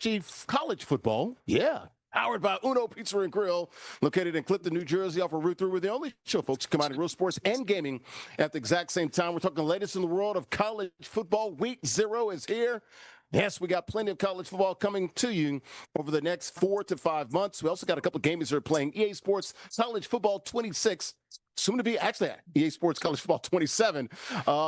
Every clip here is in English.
ISG College Football. Yeah. Powered by Uno Pizza and Grill, located in Clifton, New Jersey, off of Route 3. We're the only show, folks, combining real sports and gaming at the exact same time. We're talking the latest in the world of college football. Week 0 is here. Yes, we got plenty of college football coming to you over the next 4 to 5 months. We also got a couple of gamers that are playing EA Sports College Football 26. Soon to be actually EA Sports College Football 27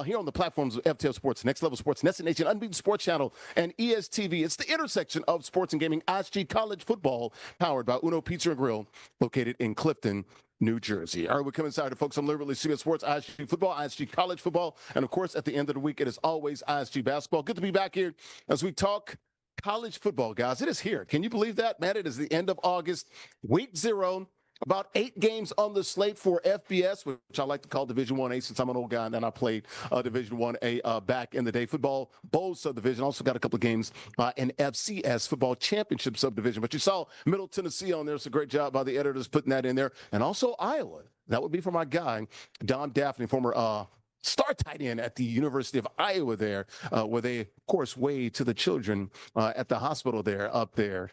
here on the platforms of FTL Sports, Next Level Sports, Nested Nation, Unbeaten Sports Channel, and ESTV. It's the intersection of sports and gaming. ISG College Football, powered by Uno Pizza and Grill, located in Clifton, New Jersey. All right, we come inside to folks. I'm literally CBS Sports, ISG Football, ISG College Football, and of course, at the end of the week, it is always ISG Basketball. Good to be back here as we talk college football, guys. It is here. Can you believe that, man? It is the end of August, week 0. About 8 games on the slate for FBS, which I like to call Division 1A since I'm an old guy and then I played Division 1A back in the day. Football Bowl subdivision. Also got a couple of games in FCS, Football Championship subdivision. But you saw Middle Tennessee on there. It's a great job by the editors putting that in there. And also Iowa. That would be for my guy, Don Daphne, former star tight end at the University of Iowa there, where they, of course, wave to the children at the hospital there, up there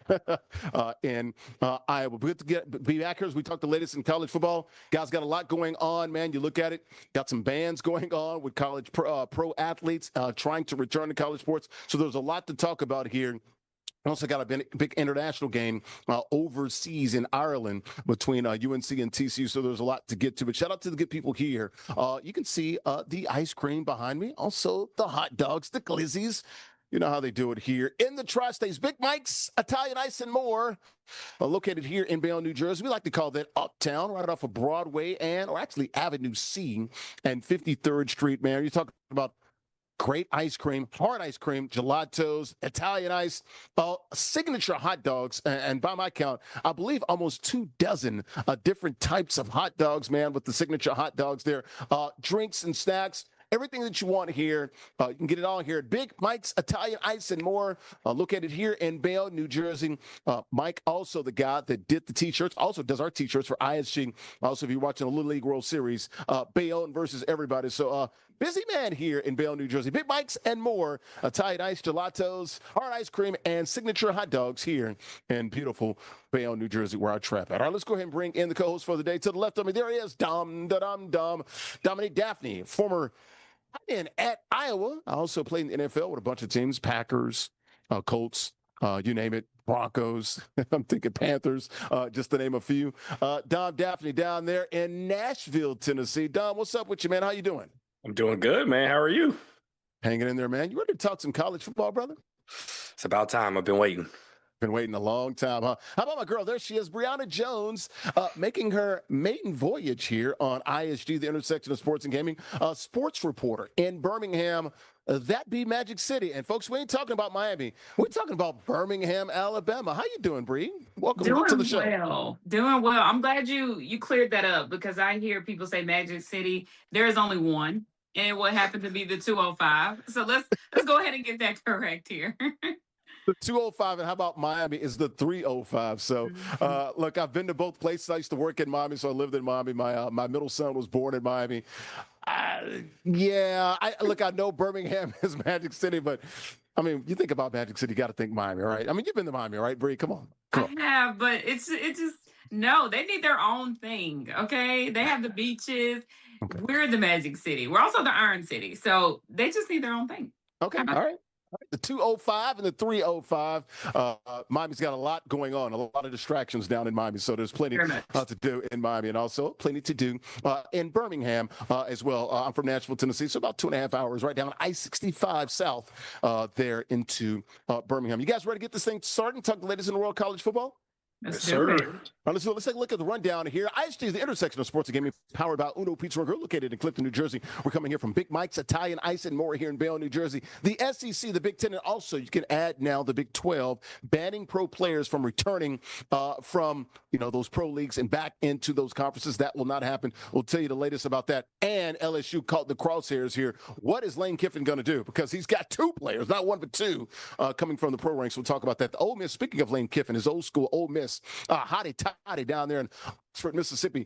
in Iowa. Good to be back here as we talk the latest in college football. Guys, got a lot going on, man. You look at it, got some bans going on with college pro athletes trying to return to college sports. So there's a lot to talk about here. Also got a big international game overseas in Ireland between UNC and TCU, so there's a lot to get to. But shout out to the good people here. You can see the ice cream behind me, also the hot dogs, the glizzies. You know how they do it here in the Tri-States. Big Mike's, Italian Ice and More, located here in Bayonne, New Jersey. We like to call that Uptown, right off of Broadway or actually Avenue C and 53rd Street, man. You're talking about great ice cream, hard ice cream, gelatos, Italian ice, signature hot dogs, and by my count, I believe almost 24 different types of hot dogs, man, with the signature hot dogs there. Drinks and snacks. Everything that you want here, you can get it all here at Big Mike's Italian Ice and More, located here in Bayonne, New Jersey. Mike, also the guy that did the T-shirts, also does our T-shirts for ISG. Also, if you're watching the Little League World Series, Bayonne versus everybody. So, busy man here in Bayonne, New Jersey. Big Mike's and More, Italian ice, gelatos, hard ice cream, and signature hot dogs here in beautiful Bayonne, New Jersey, where I trap at. All right, let's go ahead and bring in the co-host for the day. To the left of me, there he is, Dominique Daphne, former and at Iowa. I also played in the NFL with a bunch of teams, Packers, Colts, you name it, Broncos. I'm thinking Panthers, just to name a few. Dom Daphne down there in Nashville, Tennessee. Dom, what's up with you, man? How you doing? I'm doing good, man. How are you? Hanging in there, man. You ready to talk some college football, brother? It's about time. I've been waiting. Been waiting a long time, huh? How about my girl? There she is, Brianna Jones, making her maiden voyage here on ISG, the intersection of sports and gaming. Sports reporter in Birmingham, that be Magic City. And folks, we ain't talking about Miami. We're talking about Birmingham, Alabama. How you doing, Bree? Welcome to the show. Doing well. I'm glad you cleared that up because I hear people say Magic City. There is only one, and it would happen to be the 205. So let's go ahead and get that correct here. The 205, and how about Miami is the 305. So, look, I've been to both places. I used to work in Miami, so I lived in Miami. My middle son was born in Miami. I know Birmingham is Magic City, but, I mean, you think about Magic City, you got to think Miami, right? I mean, you've been to Miami, right, Bree? Come on. I have, but it's just, no, they need their own thing, okay? They have the beaches. Okay. We're the Magic City. We're also the Iron City. So they just need their own thing. Okay, all right. The 205 and the 305. Miami's got a lot going on, a lot of distractions down in Miami. So there's plenty to do in Miami and also plenty to do in Birmingham as well. I'm from Nashville, Tennessee, so about 2.5 hours right down I-65 south there into Birmingham. You guys ready to get this thing started and talk the latest in the world of college football? Yes, sir. All right, let's take a look at the rundown here. ISG is the intersection of sports and gaming, powered by Uno Pizza and Grill, located in Clifton, New Jersey. We're coming here from Big Mike's Italian Ice and More here in Bayonne, New Jersey. The SEC, the Big Ten, and also you can add now the Big 12, banning pro players from returning from those pro leagues and back into those conferences. That will not happen. We'll tell you the latest about that. And LSU caught the crosshairs here. What is Lane Kiffin going to do? Because he's got 2 players, not 1 but 2, coming from the pro ranks. We'll talk about that. The Ole Miss. Speaking of Lane Kiffin, his old school Ole Miss. Hotty toddy down there in Oxford, Mississippi.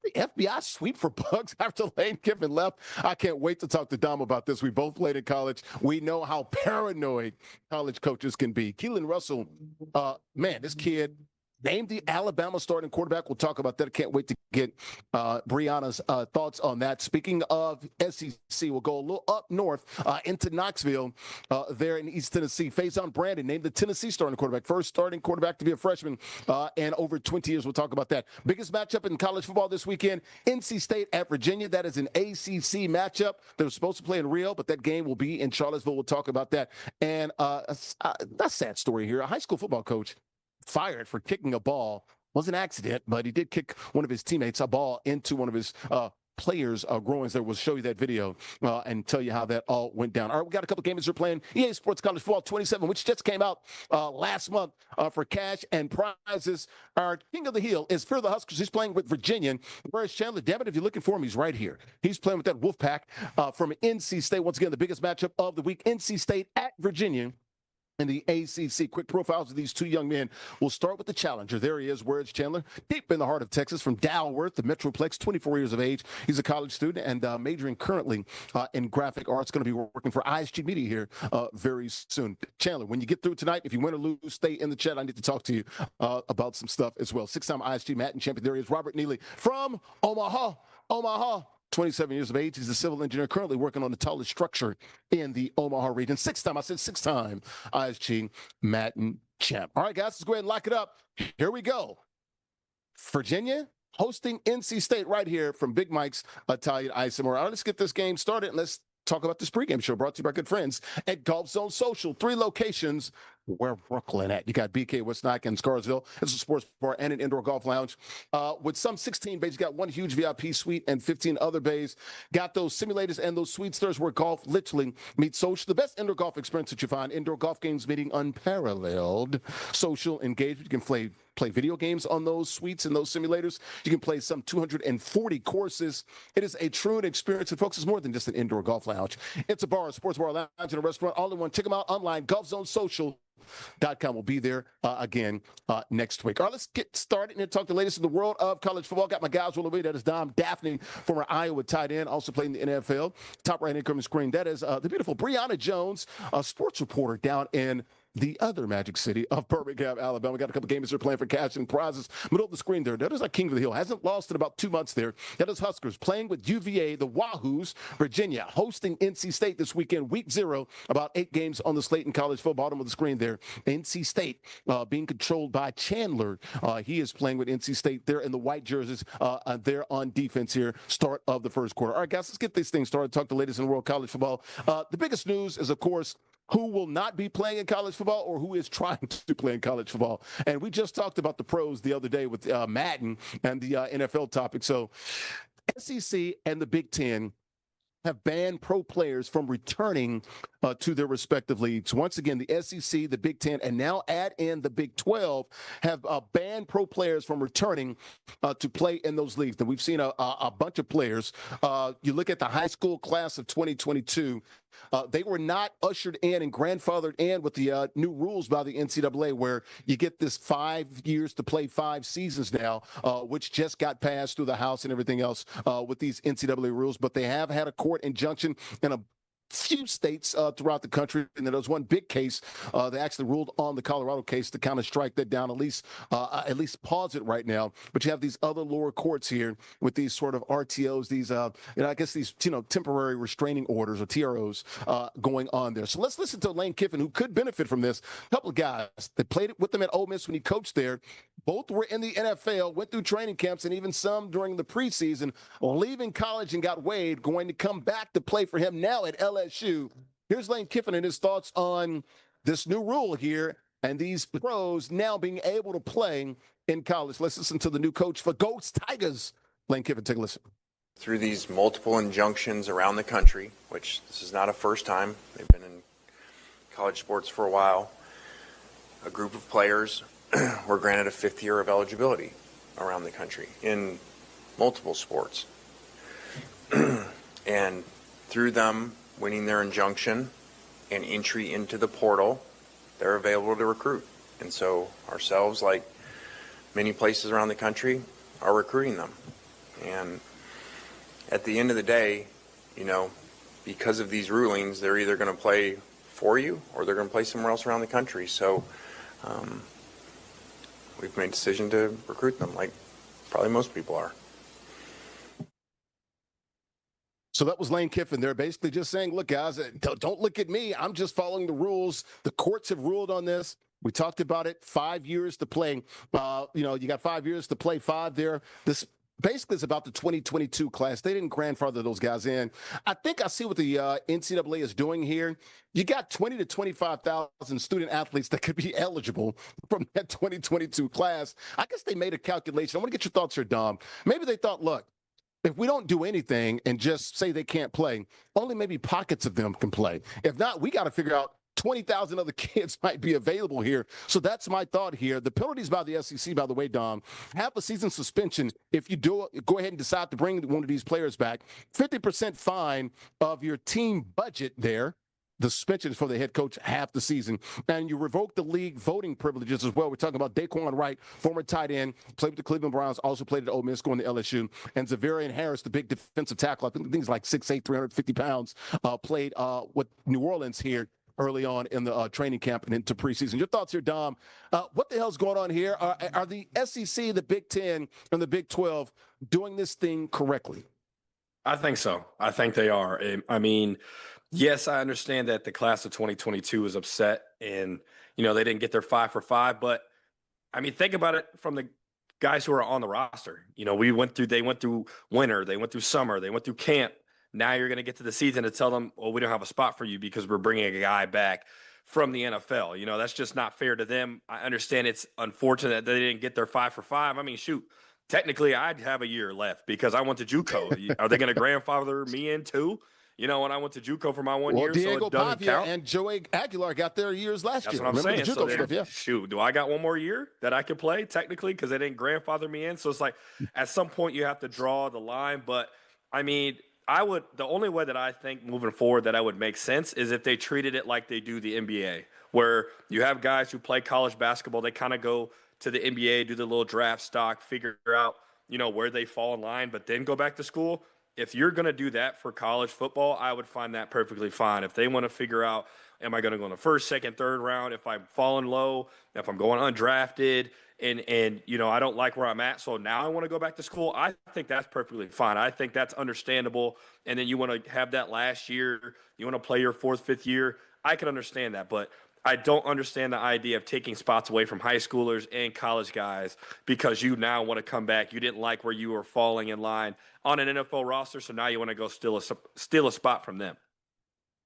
The FBI sweep for Bugs after Lane Kiffin left. I can't wait to talk to Dom about this. We both played in college. We know how paranoid college coaches can be. Keelan Russell, man, this kid named the Alabama starting quarterback. We'll talk about that. I can't wait to get Brianna's thoughts on that. Speaking of SEC, we'll go a little up north into Knoxville there in East Tennessee. Faison Brandon named the Tennessee starting quarterback, first starting quarterback to be a freshman in over 20 years. We'll talk about that. Biggest matchup in college football this weekend, NC State at Virginia. That is an ACC matchup. They were supposed to play in Rio, but that game will be in Charlottesville. We'll talk about that. And that's a sad story here. A high school football coach fired for kicking a ball. Was an accident, but he did kick one of his teammates a ball into one of his players' groins. There. We'll show you that video and tell you how that all went down. All right, we got a couple games we're playing. EA Sports College Football 27, which just came out last month for cash and prizes. Our king of the hill is Fear the Huskers. He's playing with Virginia. Whereas Chandler, damn it, if you're looking for him, he's right here. He's playing with that Wolfpack from NC State. Once again, the biggest matchup of the week, NC State at Virginia in the ACC. Quick profiles of these two young men. We'll start with the challenger. There he is. Where's Chandler? Deep in the heart of Texas, from Dalworth, the Metroplex, 24 years of age. He's a college student and majoring currently in graphic arts. Going to be working for ISG Media here very soon. Chandler, when you get through tonight, if you win or lose, stay in the chat. I need to talk to you about some stuff as well. Six-time ISG Madden champion. There he is, Robert Neely from Omaha. 27 years of age. He's a civil engineer currently working on the tallest structure in the Omaha region. Six-time ISG Madden champ. All right, guys, let's go ahead and lock it up. Here we go. Virginia hosting NC State right here from Big Mike's Italian Ice. All right, let's get this game started and let's talk about this pregame show brought to you by good friends at Golf Zone Social. 3 locations. Where Brooklyn at? You got BK Westnack and Scarsville. It's a sports bar and an indoor golf lounge with some 16 bays. You got one huge VIP suite and 15 other bays. Got those simulators and those suites. There's where golf literally meets social. The best indoor golf experience that you find. Indoor golf games meeting unparalleled. Social engagement. You can play video games on those suites and those simulators. You can play some 240 courses. It is a true experience. And folks, it's more than just an indoor golf lounge. It's a bar, a sports bar, lounge, and a restaurant all in one. Check them out online. GolfZoneSocial.com will be there again next week. All right, let's get started and talk the latest in the world of college football. Got my guys rolling away. That is Dom Daphne, former Iowa tight end, also playing in the NFL. Top right-hand corner screen. That is the beautiful Brianna Jones, a sports reporter down in the other magic city of Birmingham, Alabama. Got a couple games they're playing for cash and prizes. Middle of the screen there. That is our king of the hill. Hasn't lost in about 2 months there. That is Huskers playing with UVA, the Wahoos. Virginia hosting NC State this weekend, week 0. About 8 games on the slate in college football. Bottom of the screen there. NC State being controlled by Chandler. He is playing with NC State there in the white jerseys. There on defense here. Start of the first quarter. All right, guys, let's get this thing started. Talk the latest in the world of college football. The biggest news is, of course, who will not be playing in college football or who is trying to play in college football. And we just talked about the pros the other day with Madden and the NFL topic. So SEC and the Big Ten have banned pro players from returning to their respective leagues. Once again, the SEC, the Big Ten, and now add in the Big 12 have banned pro players from returning to play in those leagues. And we've seen a bunch of players. You look at the high school class of 2022, they were not ushered in and grandfathered in with the new rules by the NCAA, where you get this 5 years to play 5 seasons now, which just got passed through the House and everything else with these NCAA rules. But they have had a court injunction in a few states throughout the country, and there was one big case they actually ruled on the Colorado case to kind of strike that down, at least pause it right now. But you have these other lower courts here with these sort of RTOs, these I guess these temporary restraining orders or TROs going on there. So let's listen to Lane Kiffin, who could benefit from this. A couple of guys that played with him at Ole Miss when he coached there. Both were in the NFL, went through training camps, and even some during the preseason, leaving college and got waived, going to come back to play for him now at LSU. Here's Lane Kiffin and his thoughts on this new rule here and these pros now being able to play in college. Let's listen to the new coach for Ghost Tigers. Lane Kiffin, take a listen. Through these multiple injunctions around the country, which this is not a first time, they've been in college sports for a while, a group of players were granted a 5th year of eligibility around the country in multiple sports. And through them winning their injunction and entry into the portal, they're available to recruit. And so ourselves, like many places around the country, are recruiting them And at the end of the day, because of these rulings, they're either going to play for you or they're going to play somewhere else around the country. So we've made a decision to recruit them like probably most people are. So that was Lane Kiffin. They're basically just saying, look, guys, don't look at me. I'm just following the rules. The courts have ruled on this. We talked about it. 5 years to play. You got 5 years to play 5 there. This basically is about the 2022 class. They didn't grandfather those guys in. I think I see what the NCAA is doing here. You got 20 to 25,000 student athletes that could be eligible from that 2022 class. I guess they made a calculation. I want to get your thoughts here, Dom. Maybe they thought, look, if we don't do anything and just say they can't play, only maybe pockets of them can play. If not, we got to figure out 20,000 other kids might be available here. So that's my thought here. The penalties by the SEC, by the way, Dom, half a season suspension if you go ahead and decide to bring one of these players back, 50% fine of your team budget there. The suspension is for the head coach half the season. And you revoke the league voting privileges as well. We're talking about Daquan Wright, former tight end, played with the Cleveland Browns, also played at Ole Miss, going to LSU. And Zavarian Harris, the big defensive tackle, I think he's like 6'8", 350 pounds, played with New Orleans here early on in the training camp and into preseason. Your thoughts here, Dom. What the hell's going on here? Are the SEC, the Big Ten, and the Big 12 doing this thing correctly? I think so. I think they are. I mean, yes, I understand that the class of 2022 is upset and, they didn't get their 5 for 5. But, I mean, think about it from the guys who are on the roster. They went through winter, they went through summer, they went through camp. Now you're going to get to the season to tell them, well, we don't have a spot for you because we're bringing a guy back from the NFL. That's just not fair to them. I understand it's unfortunate that they didn't get their 5 for 5. I mean, shoot. Technically, I'd have a year left because I went to JUCO. Are they going to grandfather me in too? When I went to JUCO for my 1 year, Diego so it doesn't Pavia count. and Joey Aguilar got their years last year. That's what I'm saying. The JUCO stuff, yeah. Shoot, do I got one more year that I could play technically because they didn't grandfather me in? So it's like at some point you have to draw the line. But, I mean, the only way that I think moving forward that I would make sense is if they treated it like they do the NBA, where you have guys who play college basketball, they kind of go to the NBA, do the little draft stock, figure out, where they fall in line, but then go back to school. If you're going to do that for college football, I would find that perfectly fine. If they want to figure out, am I going to go in the first, second, third round? If I'm falling low, if I'm going undrafted, and I don't like where I'm at, so now I want to go back to school, I think that's perfectly fine. I think that's understandable. And then you want to have that last year, you want to play your 4th, 5th year. I can understand that, but I don't understand the idea of taking spots away from high schoolers and college guys because you now want to come back. You didn't like where you were falling in line on an NFL roster, so now you want to go steal a spot from them.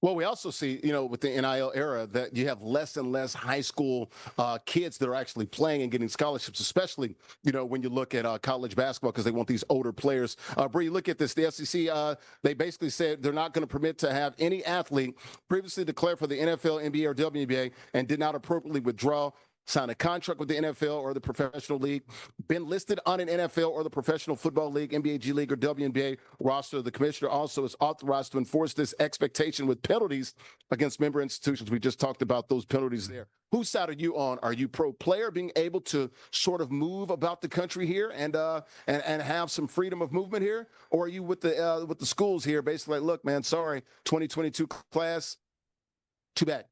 Well, we also see, with the NIL era that you have less and less high school kids that are actually playing and getting scholarships, especially, when you look at college basketball because they want these older players. Bree, look at this. The SEC, they basically said they're not going to permit to have any athlete previously declared for the NFL, NBA, or WNBA and did not appropriately withdraw, sign a contract with the NFL or the professional league, been listed on an NFL or the professional football league, NBA, G League, or WNBA roster. The commissioner also is authorized to enforce this expectation with penalties against member institutions. We just talked about those penalties there. Whose side are you on? Are you pro player being able to sort of move about the country here and have some freedom of movement here? Or are you with the schools here basically like, look, man, sorry, 2022 class, too bad?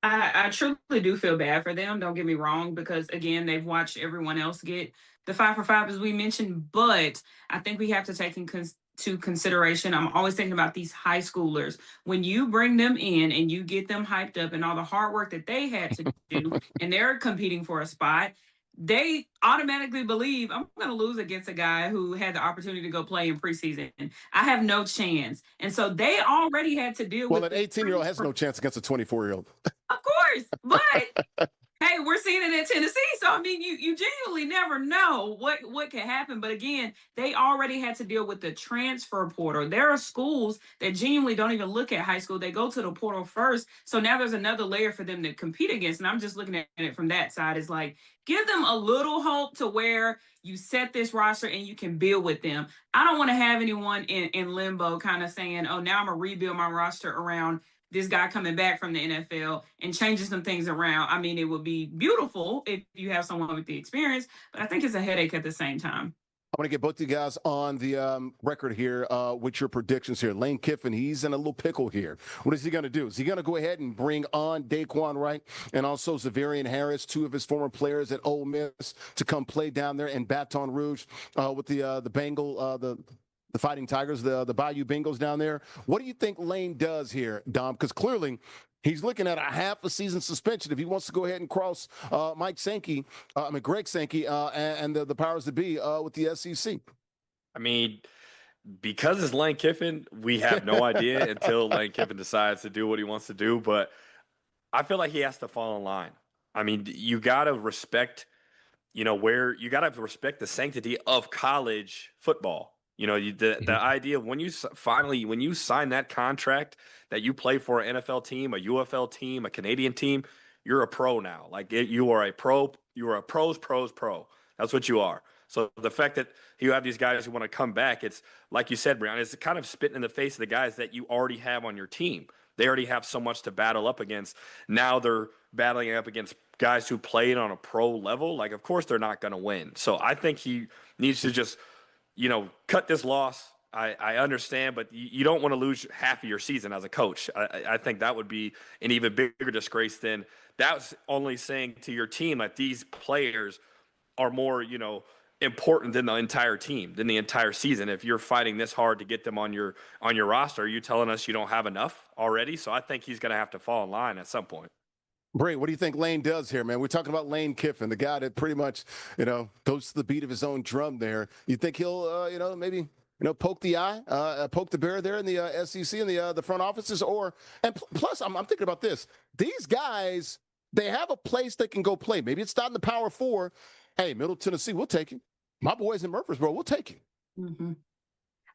I truly do feel bad for them. Don't get me wrong, because again, they've watched everyone else get the 5 for 5, as we mentioned. But I think we have to take into consideration. I'm always thinking about these high schoolers. When you bring them in and you get them hyped up and all the hard work that they had to do, and they're competing for a spot, they automatically believe I'm going to lose against a guy who had the opportunity to go play in preseason. I have no chance. And so they already had to deal with. Well, an 18-year-old has no chance against a 24-year-old. Of course. But hey, we're seeing it in Tennessee. So, I mean, you genuinely never know what can happen. But again, they already had to deal with the transfer portal. There are schools that genuinely don't even look at high school. They go to the portal first. So now there's another layer for them to compete against. And I'm just looking at it from that side. It's like, give them a little hope to where you set this roster and you can build with them. I don't want to have anyone in limbo kind of saying, oh, now I'm going to rebuild my roster around this guy coming back from the NFL and changing some things around. I mean, it would be beautiful if you have someone with the experience, but I think it's a headache at the same time. I'm going to get both of you guys on the record here with your predictions here. Lane Kiffin, he's in a little pickle here. What is he going to do? Is he going to go ahead and bring on Daquan Wright and also Zavarian Harris, two of his former players at Ole Miss, to come play down there in Baton Rouge with the Bengal, the Fighting Tigers, the Bayou Bengals down there? What do you think Lane does here, Dom? Because clearly he's looking at a half a season suspension if he wants to go ahead and cross Greg Sankey and the powers that be with the SEC. I mean, because it's Lane Kiffin, we have no idea until Lane Kiffin decides to do what he wants to do. But I feel like he has to fall in line. I mean, you got to respect, where you got to respect the sanctity of college football. The idea of when you sign that contract that you play for an NFL team, a UFL team, a Canadian team, you're a pro now. You are a pro. You are a pro's pro. That's what you are. So the fact that you have these guys who want to come back, it's like you said, Brian, it's kind of spitting in the face of the guys that you already have on your team. They already have so much to battle up against. Now they're battling up against guys who played on a pro level. Of course, they're not going to win. So I think he needs to just cut this loss. I understand, but you don't want to lose half of your season as a coach. I think that would be an even bigger disgrace than that's only saying to your team that these players are more, important than the entire team, than the entire season. If you're fighting this hard to get them on your roster, are you telling us you don't have enough already? So I think he's going to have to fall in line at some point. Bray, what do you think Lane does here, man? We're talking about Lane Kiffin, the guy that pretty much, goes to the beat of his own drum there. You think he'll, maybe, poke the eye, poke the bear there in the SEC and the front offices? Plus, I'm thinking about this. These guys, they have a place they can go play. Maybe it's not in the Power Four. Hey, Middle Tennessee, we'll take you. My boys in Murfreesboro, we'll take you. Mm-hmm.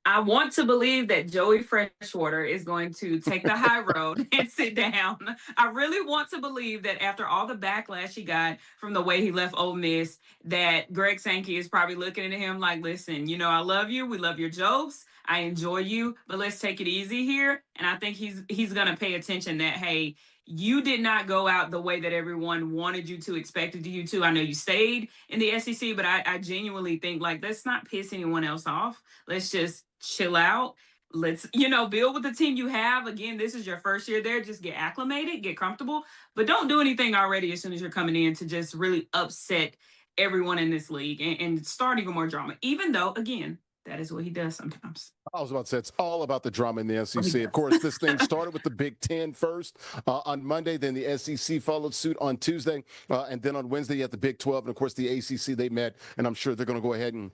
I want to believe that Joey Freshwater is going to take the high road and sit down. I really want to believe that after all the backlash he got from the way he left Ole Miss, that Greg Sankey is probably looking at him like, listen, I love you. We love your jokes. I enjoy you, but let's take it easy here. And I think he's going to pay attention that, hey, you did not go out the way that everyone wanted you to, expected you to. I know you stayed in the SEC, but I genuinely think let's not piss anyone else off. Let's just chill out. Let's, build with the team you have. Again, this is your first year there. Just get acclimated, get comfortable, but don't do anything already as soon as you're coming in to just really upset everyone in this league and start even more drama, even though, again, that is what he does sometimes. I was about to say, it's all about the drama in the SEC. Of course, this thing started with the Big Ten first on Monday. Then the SEC followed suit on Tuesday. And then on Wednesday, you had the Big 12. And, of course, the ACC, they met. And I'm sure they're going to go ahead and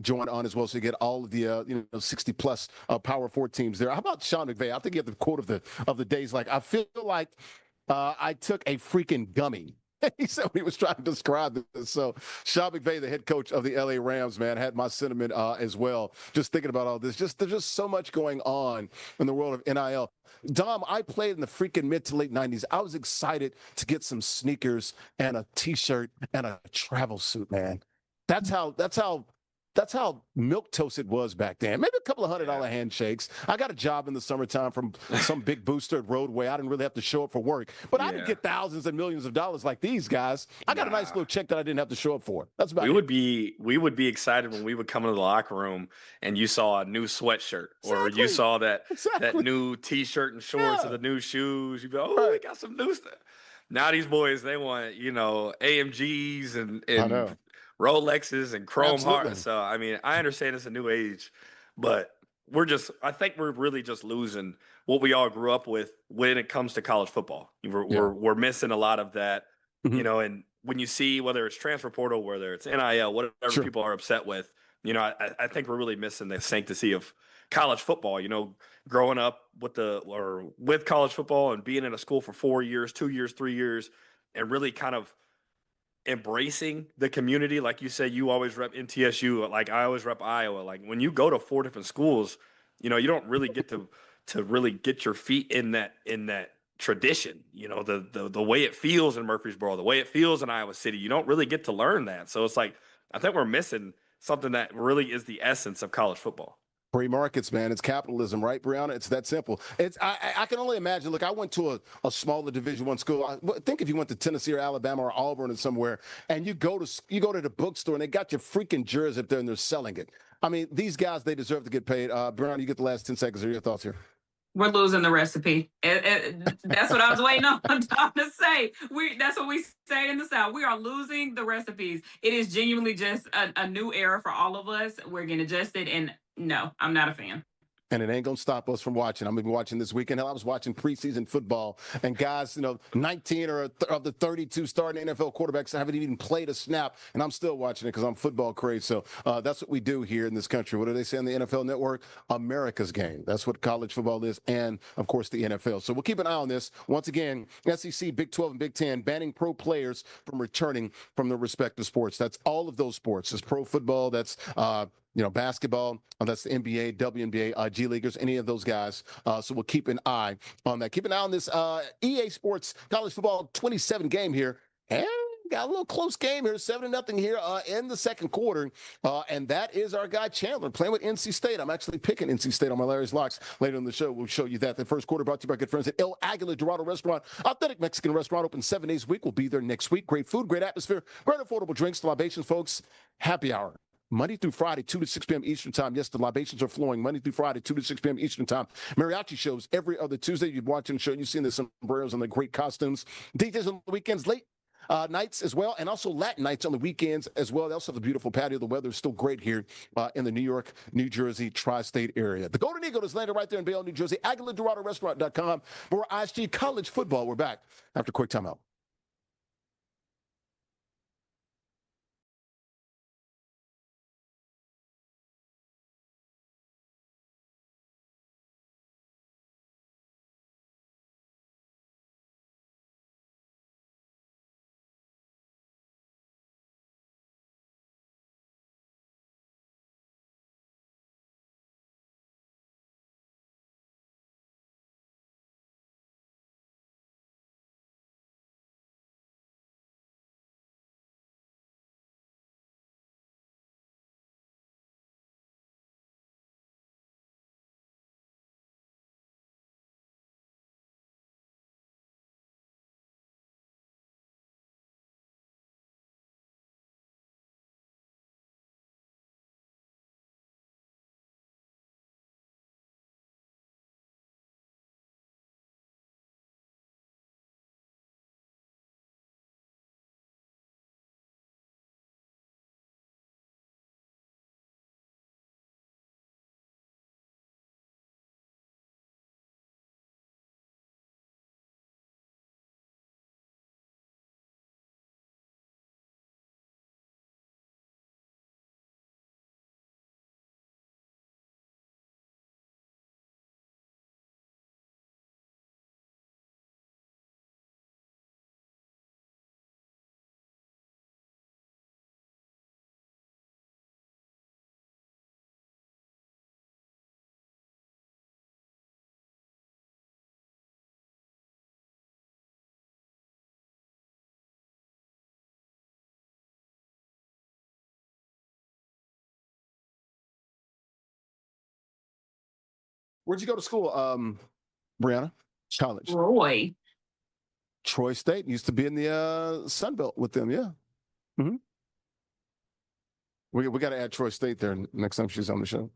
join on as well. So you get all of the 60-plus Power 4 teams there. How about Sean McVay? I think you have the quote of the days. I feel like I took a freaking gummy. He said when he was trying to describe this. So Sean McVay, the head coach of the LA Rams, man, had my sentiment as well. Just thinking about all this. There's just so much going on in the world of NIL. Dom, I played in the freaking mid to late 90s. I was excited to get some sneakers and a T-shirt and a travel suit, man. That's how milquetoast it was back then. Maybe a couple of $100 handshakes. I got a job in the summertime from some big booster at Roadway. I didn't really have to show up for work, but I didn't get thousands and millions of dollars like these guys. I got a nice little check that I didn't have to show up for. That's about it. We would be excited when we would come into the locker room and you saw a new sweatshirt or you saw that new T-shirt and shorts or the new shoes. You'd be like, oh, they got some new stuff. Now these boys, they want, AMGs and Rolexes and chrome hearts. So, I mean, I understand it's a new age, but I think we're really just losing what we all grew up with when it comes to college football. We're missing a lot of that, and when you see whether it's transfer portal, whether it's NIL, whatever people are upset with, I think we're really missing the sanctity of college football, growing up with college football and being in a school for 4 years, 2 years, 3 years, and really kind of embracing the community. Like you said, you always rep NTSU, like I always rep Iowa. Like when you go to 4 different schools, you don't really get to really get your feet in that tradition. The way it feels in Murfreesboro, the way it feels in Iowa City, you don't really get to learn that. So it's I think we're missing something that really is the essence of college football. Free markets, man. It's capitalism, right, Brianna? It's that simple. I can only imagine. Look, I went to a smaller Division I school. Think if you went to Tennessee or Alabama or Auburn or somewhere, and you go to the bookstore and they got your freaking jersey up there and they're selling it. I mean, these guys, they deserve to get paid. Brianna, you get the last 10 seconds. What are your thoughts here? We're losing the recipe. That's what I was waiting on Tom to say. That's what we say in the South. We are losing the recipes. It is genuinely just a new era for all of us. We're getting adjusted, and no, I'm not a fan. And it ain't going to stop us from watching. I'm going to be watching this weekend. Hell, I was watching preseason football, and guys, 19 of the 32 starting NFL quarterbacks haven't even played a snap, and I'm still watching it because I'm football crazy. So that's what we do here in this country. What do they say on the NFL Network? America's game. That's what college football is, and, of course, the NFL. So we'll keep an eye on this. Once again, SEC, Big 12, and Big 10 banning pro players from returning from their respective sports. That's all of those sports. It's pro football. That's basketball, that's the NBA, WNBA, G Leaguers, any of those guys. So we'll keep an eye on that. Keep an eye on this EA Sports College Football 27 game here. And got a little close game here, 7-0 here in the second quarter. And that is our guy Chandler playing with NC State. I'm actually picking NC State on my Larry's Locks later in the show. We'll show you that. The first quarter brought to you by good friends at El Aguila Dorado Restaurant. Authentic Mexican restaurant open 7 days a week. We'll be there next week. Great food, great atmosphere, great affordable drinks, the libations, folks. Happy hour. Monday through Friday, 2 to 6 p.m. Eastern time. Yes, the libations are flowing Monday through Friday, 2 to 6 p.m. Eastern time. Mariachi shows every other Tuesday. You're watching the show. You've seen the sombreros and the great costumes. DJs on the weekends, late nights as well, and also Latin nights on the weekends as well. They also have a beautiful patio. The weather is still great here in the New York, New Jersey, tri-state area. The Golden Eagle is landed right there in Bayonne, New Jersey. AguilaDoradoRestaurant.com. More ISG college football. We're back after a quick timeout. Where'd you go to school, Brianna? College. Roy. Troy State used to be in the Sun Belt with them, yeah. Mm-hmm. We got to add Troy State there next time she's on the show.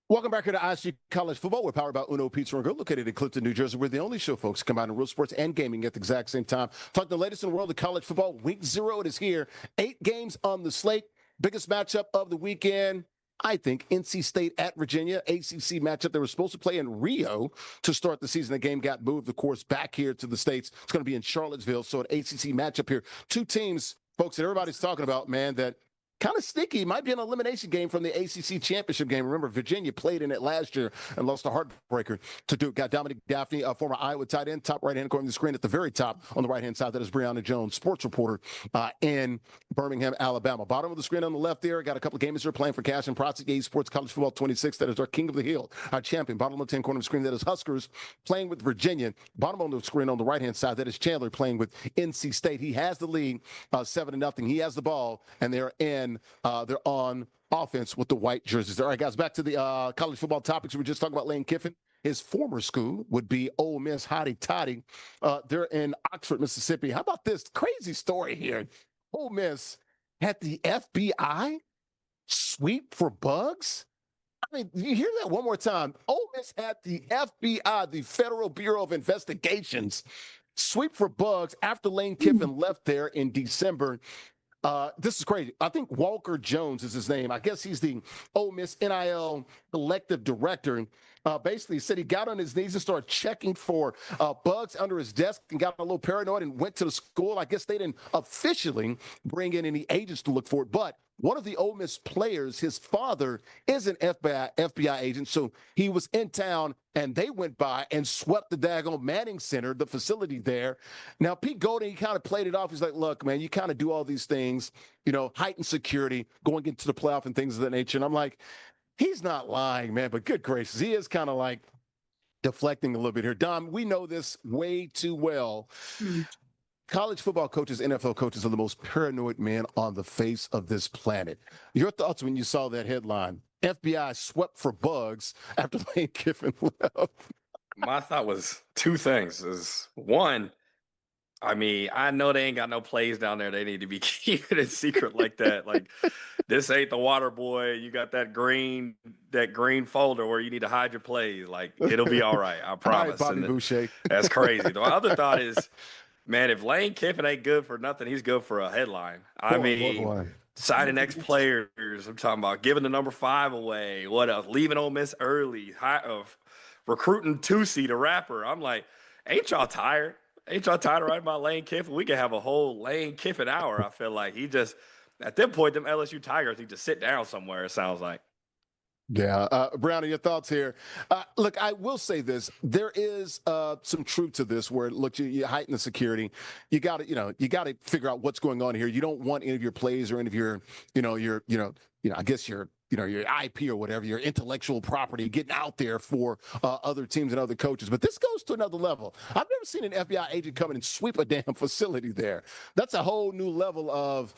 Welcome back here to ISG College Football. We're powered by Uno Pizza and Grill, located in Clifton, New Jersey. We're the only show, folks, combining real sports and gaming at the exact same time. Talking the latest in the world of college football. Week 0 it is here. 8 games on the slate. Biggest matchup of the weekend, I think, NC State at Virginia. ACC matchup. They were supposed to play in Rio to start the season. The game got moved, of course, back here to the States. It's going to be in Charlottesville. So an ACC matchup here. 2 teams, folks, that everybody's talking about, man, that kind of sneaky. Might be an elimination game from the ACC championship game. Remember, Virginia played in it last year and lost a heartbreaker to Duke. Got Dominic Daphne, former Iowa tight end, top right-hand corner of the screen at the very top on the right-hand side. That is Brianna Jones, sports reporter in Birmingham, Alabama. Bottom of the screen on the left there, got a couple of gamers here playing for cash and prizes. EA Sports College Football 26. That is our King of the Hill, our champion. Bottom left-hand corner of the screen, that is Huskers playing with Virginia. Bottom of the screen on the right-hand side, that is Chandler playing with NC State. He has the lead, 7-0. He has the ball, and they're on offense with the white jerseys. All right, guys, back to the college football topics. We were just talking about Lane Kiffin. His former school would be Ole Miss. Hotty toddy. They're in Oxford, Mississippi. How about this crazy story here? Ole Miss had the FBI sweep for bugs. I mean, you hear that one more time. Ole Miss had the FBI, the Federal Bureau of Investigations, sweep for bugs after Lane Kiffin left there in December. This is crazy. I think Walker Jones is his name. I guess he's the Ole Miss NIL collective director. Basically said he got on his knees and started checking for bugs under his desk and got a little paranoid and went to the school. I guess they didn't officially bring in any agents to look for it, but one of the Ole Miss players, his father is an FBI agent, so he was in town, and they went by and swept the daggone Manning Center, the facility there. Now, Pete Golding, he kind of played it off. He's like, look, man, you kind of do all these things, heightened security, going into the playoff and things of that nature. And I'm like, he's not lying, man, but good gracious, he is kind of like deflecting a little bit here. Dom, we know this way too well. College football coaches, NFL coaches are the most paranoid men on the face of this planet. Your thoughts when you saw that headline? FBI swept for bugs after Lane Kiffin left. My thought was two things. Is one, I mean, I know they ain't got no plays down there. They need to be keeping it secret like that. Like, this ain't the water boy. You got that green folder where you need to hide your plays. Like, it'll be all right. I promise. All right, Bobby Boucher. That's crazy. The other thought is, man, if Lane Kiffin ain't good for nothing, he's good for a headline. I mean, signing ex-players. I'm talking about giving the number 5 away. What else? Leaving Ole Miss early. Recruiting Tusi, the rapper. I'm like, ain't y'all tired? Ain't y'all tired of writing about Lane Kiffin? We could have a whole Lane Kiffin hour. I feel like he just, at that point, them LSU Tigers need to sit down somewhere, it sounds like. Yeah. Brownie, your thoughts here. Look, I will say this. There is some truth to this where, look, you heighten the security. You got to figure out what's going on here. You don't want any of your plays or any of your, I guess your IP or whatever, your intellectual property getting out there for other teams and other coaches. But this goes to another level. I've never seen an FBI agent come in and sweep a damn facility there. That's a whole new level of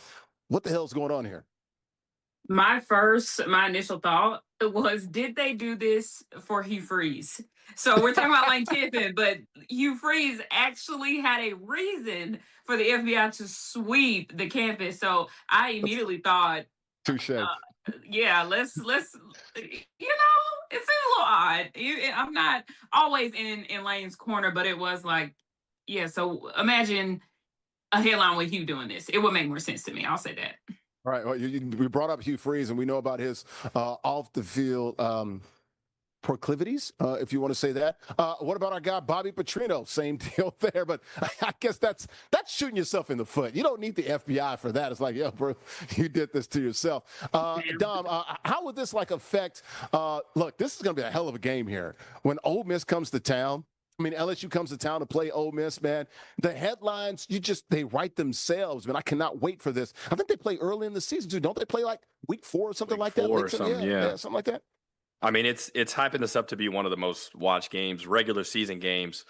what the hell's going on here. My initial thought was, did they do this for Hugh Freeze? So we're talking about Lane Kiffin, but Hugh Freeze actually had a reason for the FBI to sweep the campus. So I immediately thought, touche. Yeah, let's it seemed a little odd. I'm not always in Lane's corner, but it was like, yeah, so imagine a headline with Hugh doing this. It would make more sense to me. I'll say that. All right. Well, we brought up Hugh Freeze, and we know about his off the field proclivities, if you want to say that. What about our guy Bobby Petrino? Same deal there, but I guess that's shooting yourself in the foot. You don't need the FBI for that. It's like, yeah, bro, you did this to yourself. Dom, how would this affect? Look, this is going to be a hell of a game here when Ole Miss comes to town. I mean, LSU comes to town to play Ole Miss, man. The headlines, they write themselves, man. I cannot wait for this. I think they play early in the season, too. Don't they play like week 4 or something like that? Or something, yeah, something like that. I mean, it's hyping this up to be one of the most watched games, regular season games,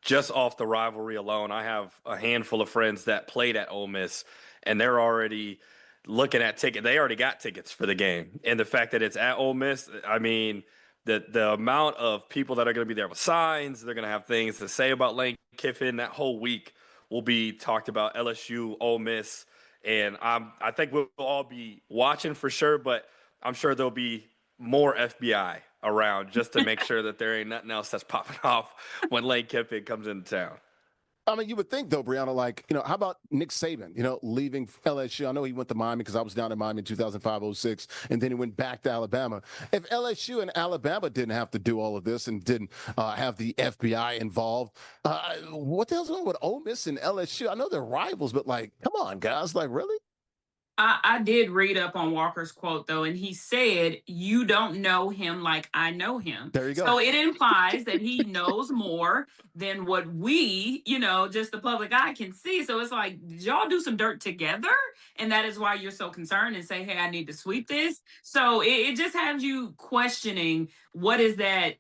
just off the rivalry alone. I have a handful of friends that played at Ole Miss, and they're already looking at tickets. They already got tickets for the game. And the fact that it's at Ole Miss, I mean, the amount of people that are going to be there with signs, they're going to have things to say about Lane Kiffin. That whole week will be talked about LSU, Ole Miss, and I think we'll all be watching for sure, but I'm sure there'll be more FBI around just to make sure that there ain't nothing else that's popping off when Lane Kiffin comes into town. I mean, you would think, though, Brianna, how about Nick Saban, leaving LSU? I know he went to Miami because I was down in Miami in 2005-06, and then he went back to Alabama. If LSU and Alabama didn't have to do all of this and didn't have the FBI involved, what the hell's going on with Ole Miss and LSU? I know they're rivals, but, come on, guys. Really? I did read up on Walker's quote though, and he said, "You don't know him like I know him." There you go. So it implies that he knows more than what we, just the public eye can see. So it's like, did y'all do some dirt together? And that is why you're so concerned and say, "Hey, I need to sweep this." So it just has you questioning what is that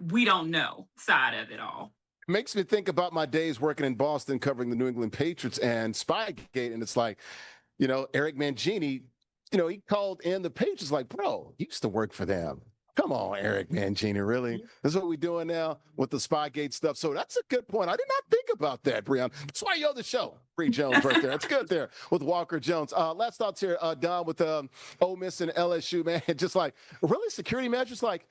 we don't know side of it all. Makes me think about my days working in Boston covering the New England Patriots and Spygate, and it's like, Eric Mangini, he called in the Patriots like, bro, you used to work for them. Come on, Eric Mangini, really? This is what we're doing now with the Spygate stuff. So that's a good point. I did not think about that, Breon. That's why you're the show. Bree Jones right there. That's good there with Walker Jones. Last thoughts here, Don, with Ole Miss and LSU, man. Just like, really, security measures? Like,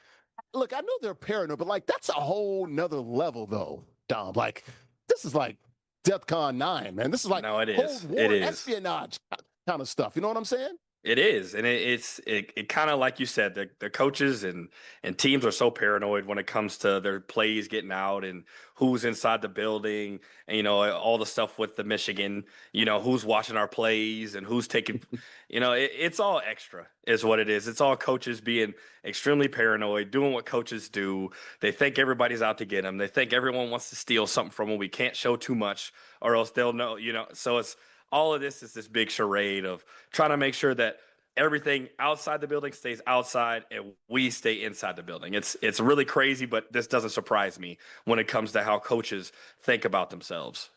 look, I know they're paranoid, but like, that's a whole nother level, though, Don. Like, this is like DEFCON 9, man. This is like No, it Cold is. War It is. espionage kind of stuff. You know what I'm saying? It is, and it kind of like you said, the coaches and teams are so paranoid when it comes to their plays getting out and who's inside the building, and all the stuff with the Michigan, who's watching our plays and who's taking, it's all extra, is what it is. It's all coaches being extremely paranoid, doing what coaches do. They think everybody's out to get them. They think everyone wants to steal something from them. We can't show too much, or else they'll know. So it's all of this is this big charade of trying to make sure that everything outside the building stays outside and we stay inside the building. It's really crazy, but this doesn't surprise me when it comes to how coaches think about themselves.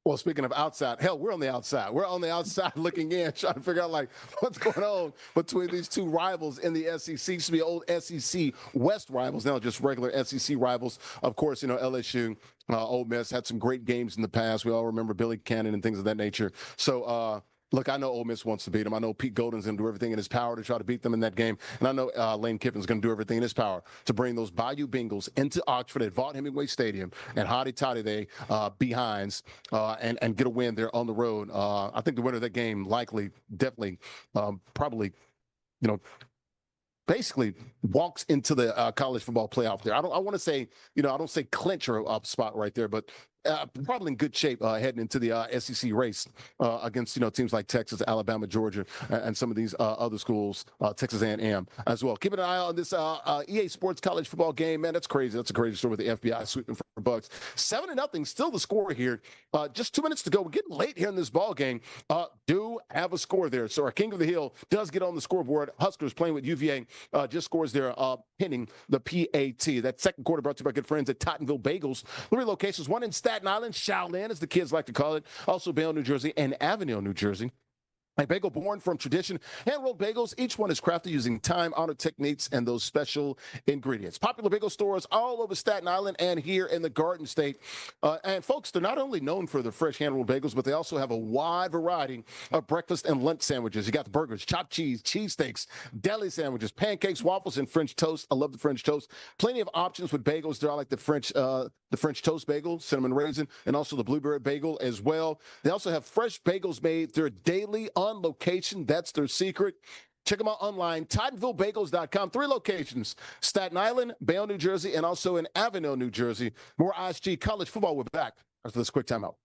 Well, speaking of outside, hell, we're on the outside. We're on the outside looking in, trying to figure out like what's going on between these two rivals in the SEC. Used to be old SEC West rivals, now just regular SEC rivals. Of course, LSU, Ole Miss had some great games in the past. We all remember Billy Cannon and things of that nature. So, look, I know Ole Miss wants to beat them. I know Pete Golden's going to do everything in his power to try to beat them in that game. And I know Lane Kiffin's going to do everything in his power to bring those Bayou Bengals into Oxford at Vaught Hemingway Stadium and hotty toddy they behinds and get a win there on the road. I think the winner of that game likely, definitely, probably, you know, basically walks into the college football playoff there. I want to say, I don't say clinch or up spot right there, but probably in good shape heading into the SEC race against teams like Texas, Alabama, Georgia, and some of these other schools, Texas A&M as well. Keep an eye on this EA Sports college football game, man. That's crazy. That's a crazy story with the FBI sweeping for Bucks. 7-0, still the score here. Just 2 minutes to go. We're getting late here in this ball game. Do have a score there. So our King of the Hill does get on the scoreboard. Huskers playing with UVA just scores there, pinning the PAT. That second quarter brought to you by good friends at Tottenville Bagels. 3 locations, one in Staten Island, Shaolin, as the kids like to call it, also Bayonne, New Jersey, and Avignon, New Jersey. A bagel born from tradition, hand-rolled bagels. Each one is crafted using time-honored techniques and those special ingredients. Popular bagel stores all over Staten Island and here in the Garden State. And folks, they're not only known for their fresh hand-rolled bagels, but they also have a wide variety of breakfast and lunch sandwiches. You got the burgers, chopped cheese, cheesesteaks, deli sandwiches, pancakes, waffles, and French toast. I love the French toast. Plenty of options with bagels. There are like the French toast bagel, cinnamon raisin, and also the blueberry bagel as well. They also have fresh bagels made. They're daily on location. That's their secret. Check them out online, TottenvilleBagels.com. 3 locations, Staten Island, Bayonne, New Jersey, and also in Avignon, New Jersey. More ISG college football. We're back after this quick timeout.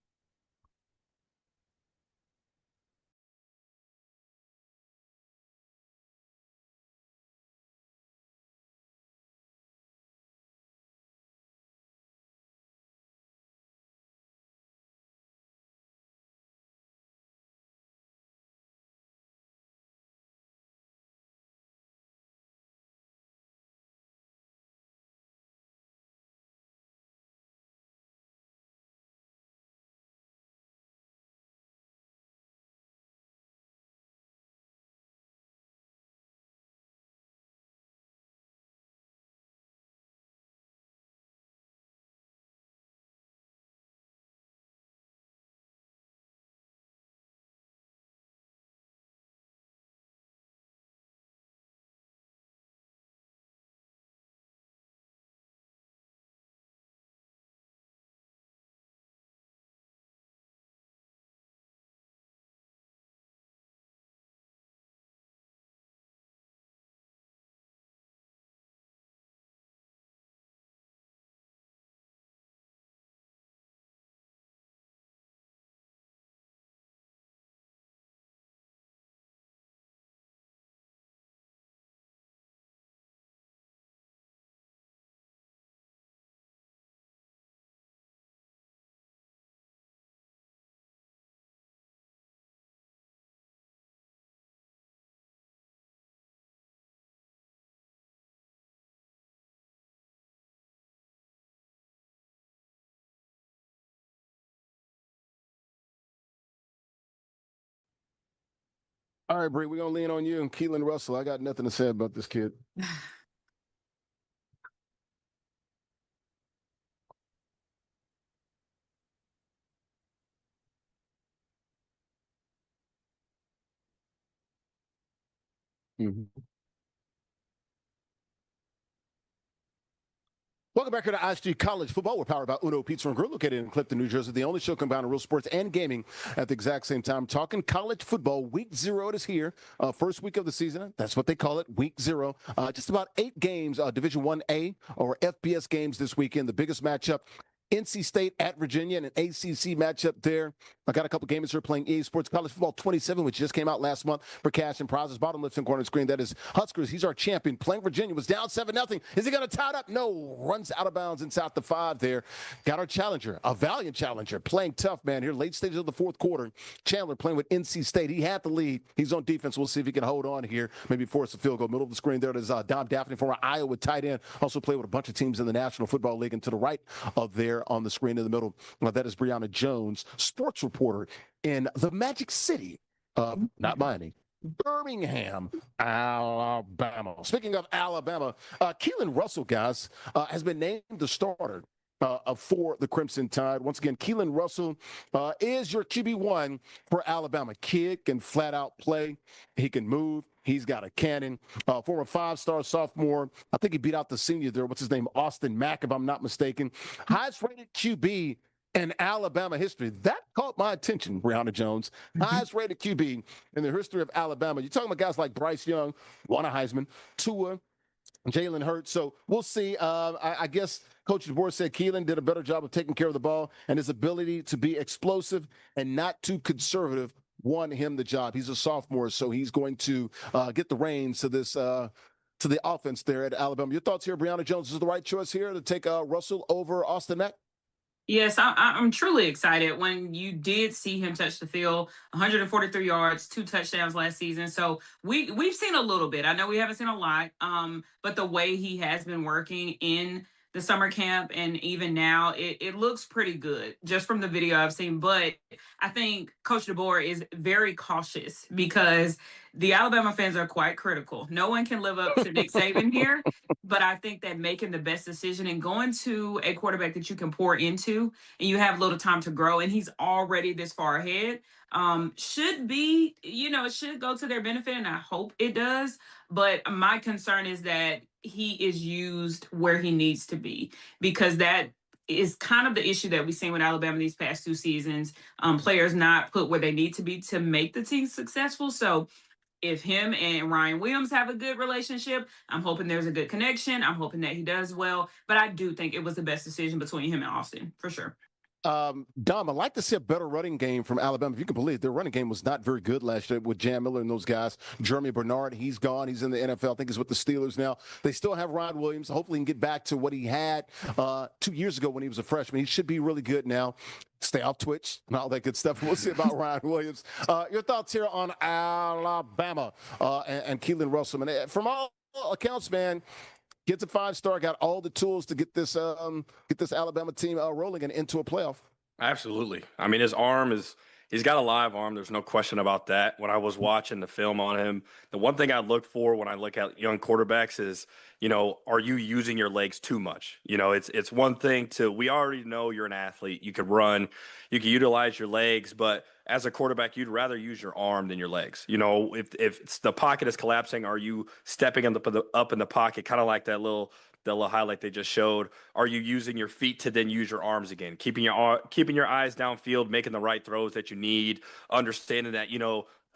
All right, Bree, we're going to lean on you and Keelan Russell. I got nothing to say about this kid. Mhm. Welcome back here to ISG College Football. We're powered by Uno Pizza and Grill, located in Clifton, New Jersey. The only show combining real sports and gaming at the exact same time. Talking college football. Week 0 is here. First week of the season. That's what they call it, week 0. Just about 8 games, Division 1A or FBS games this weekend. The biggest matchup, NC State at Virginia, and an ACC matchup there. I got a couple gamers here playing EA Sports College Football 27, which just came out last month for cash and prizes. Bottom left-hand corner screen, that is Huskers. He's our champion. Playing Virginia, was down 7-0. Is he going to tie it up? No. Runs out of bounds inside the 5 there. Got our challenger, a valiant challenger, playing tough, man, here. Late stages of the fourth quarter. Chandler playing with NC State. He had the lead. He's on defense. We'll see if he can hold on here. Maybe force a field goal. Middle of the screen there is Dom Daphne, former Iowa tight end. Also played with a bunch of teams in the National Football League. And to the right of there on the screen in the middle, that is Brianna Jones, sports reporter in the Magic City, not Miami, Birmingham, Alabama. Speaking of Alabama, Keelan Russell, guys, has been named the starter for the Crimson Tide. Once again, Keelan Russell is your QB1 for Alabama. Kid can flat out play. He can move. He's got a cannon. Former 5-star sophomore. I think he beat out the senior there. What's his name? Austin Mack, if I'm not mistaken. Highest rated QB in Alabama history. That caught my attention, Brianna Jones. Highest rated QB in the history of Alabama. You're talking about guys like Bryce Young, won a Heisman, Tua, Jalen Hurts. So we'll see. I guess Coach DeBoer said Keelan did a better job of taking care of the ball, and his ability to be explosive and not too conservative won him the job. He's a sophomore, so he's going to get the reins to this to the offense there at Alabama. Your thoughts here, Brianna Jones? Is the right choice here to take Russell over Austin Mack? Yes, I'm truly excited when you did see him touch the field. 143 yards, 2 touchdowns last season. So we've seen a little bit. I know we haven't seen a lot, but the way he has been working in the summer camp and even now, it looks pretty good just from the video I've seen. But I think Coach DeBoer is very cautious because the Alabama fans are quite critical. No one can live up to Nick Saban here. But I think that making the best decision and going to a quarterback that you can pour into and you have little time to grow, and he's already this far ahead, should be, it should go to their benefit, and I hope it does. But my concern is that he is used where he needs to be, because that is kind of the issue that we've seen with Alabama these past 2 seasons. Players not put where they need to be to make the team successful. So if him and Ryan Williams have a good relationship, I'm hoping there's a good connection. I'm hoping that he does well. But I do think it was the best decision between him and Austin, for sure. Dom, I'd like to see a better running game from Alabama. If you can believe, their running game was not very good last year with Jan Miller and those guys. Jeremy Bernard, he's gone. He's in the NFL. I think he's with the Steelers now. They still have Ryan Williams. Hopefully he can get back to what he had 2 years ago when he was a freshman. He should be really good now. Stay off Twitch and all that good stuff. We'll see about Ryan Williams. Your thoughts here on Alabama and Keelan Russell. And from all accounts, man, gets a 5-star, got all the tools to get this Alabama team rolling and into a playoff. Absolutely. I mean, his arm he's got a live arm. There's no question about that. When I was watching the film on him, the one thing I look for when I look at young quarterbacks is, are you using your legs too much? It's one thing we already know you're an athlete. You could run, you can utilize your legs, but as a quarterback, you'd rather use your arm than your legs. If the pocket is collapsing, are you stepping up in the pocket, kind of like that little highlight they just showed? Are you using your feet to then use your arms again? Keeping your eyes downfield, making the right throws that you need, understanding that,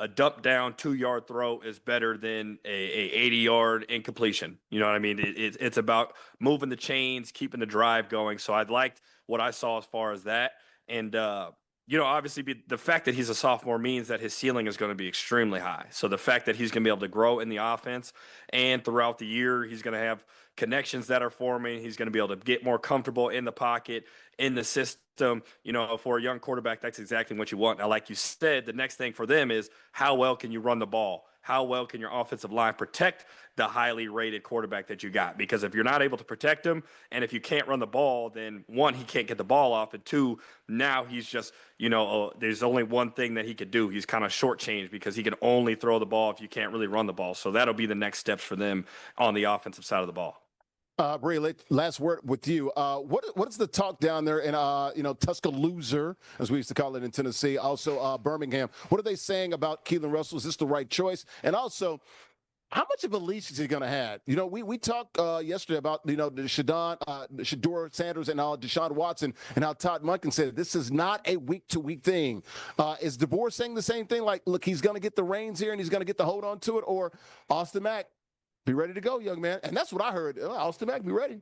a dump down 2-yard throw is better than a 80-yard incompletion. You know what I mean? It's about moving the chains, keeping the drive going. So I'd liked what I saw as far as that. And, obviously the fact that he's a sophomore means that his ceiling is going to be extremely high. So the fact that he's going to be able to grow in the offense and throughout the year, he's going to have connections that are forming. He's going to be able to get more comfortable in the pocket, in the system. For a young quarterback, that's exactly what you want. Now, like you said, the next thing for them is how well can you run the ball? how well can your offensive line protect the highly rated quarterback that you got? Because if you're not able to protect him, and if you can't run the ball, then one, he can't get the ball off, and two, now he's just, there's only one thing that he could do. He's kind of shortchanged because he can only throw the ball if you can't really run the ball. So that'll be the next steps for them on the offensive side of the ball. Bree, last word with you. What is the talk down there in Tuscaloosa, as we used to call it in Tennessee, also Birmingham? What are they saying about Keelan Russell? Is this the right choice? And also, how much of a leash is he going to have? We talked yesterday about the Shador Sanders and Deshaun Watson, and how Todd Monken said this is not a week-to-week thing. Is DeBoer saying the same thing? Like, look, he's going to get the reins here and he's going to get the hold on to it, or Austin Mack? Be ready to go, young man. And that's what I heard. Austin Mack, be ready.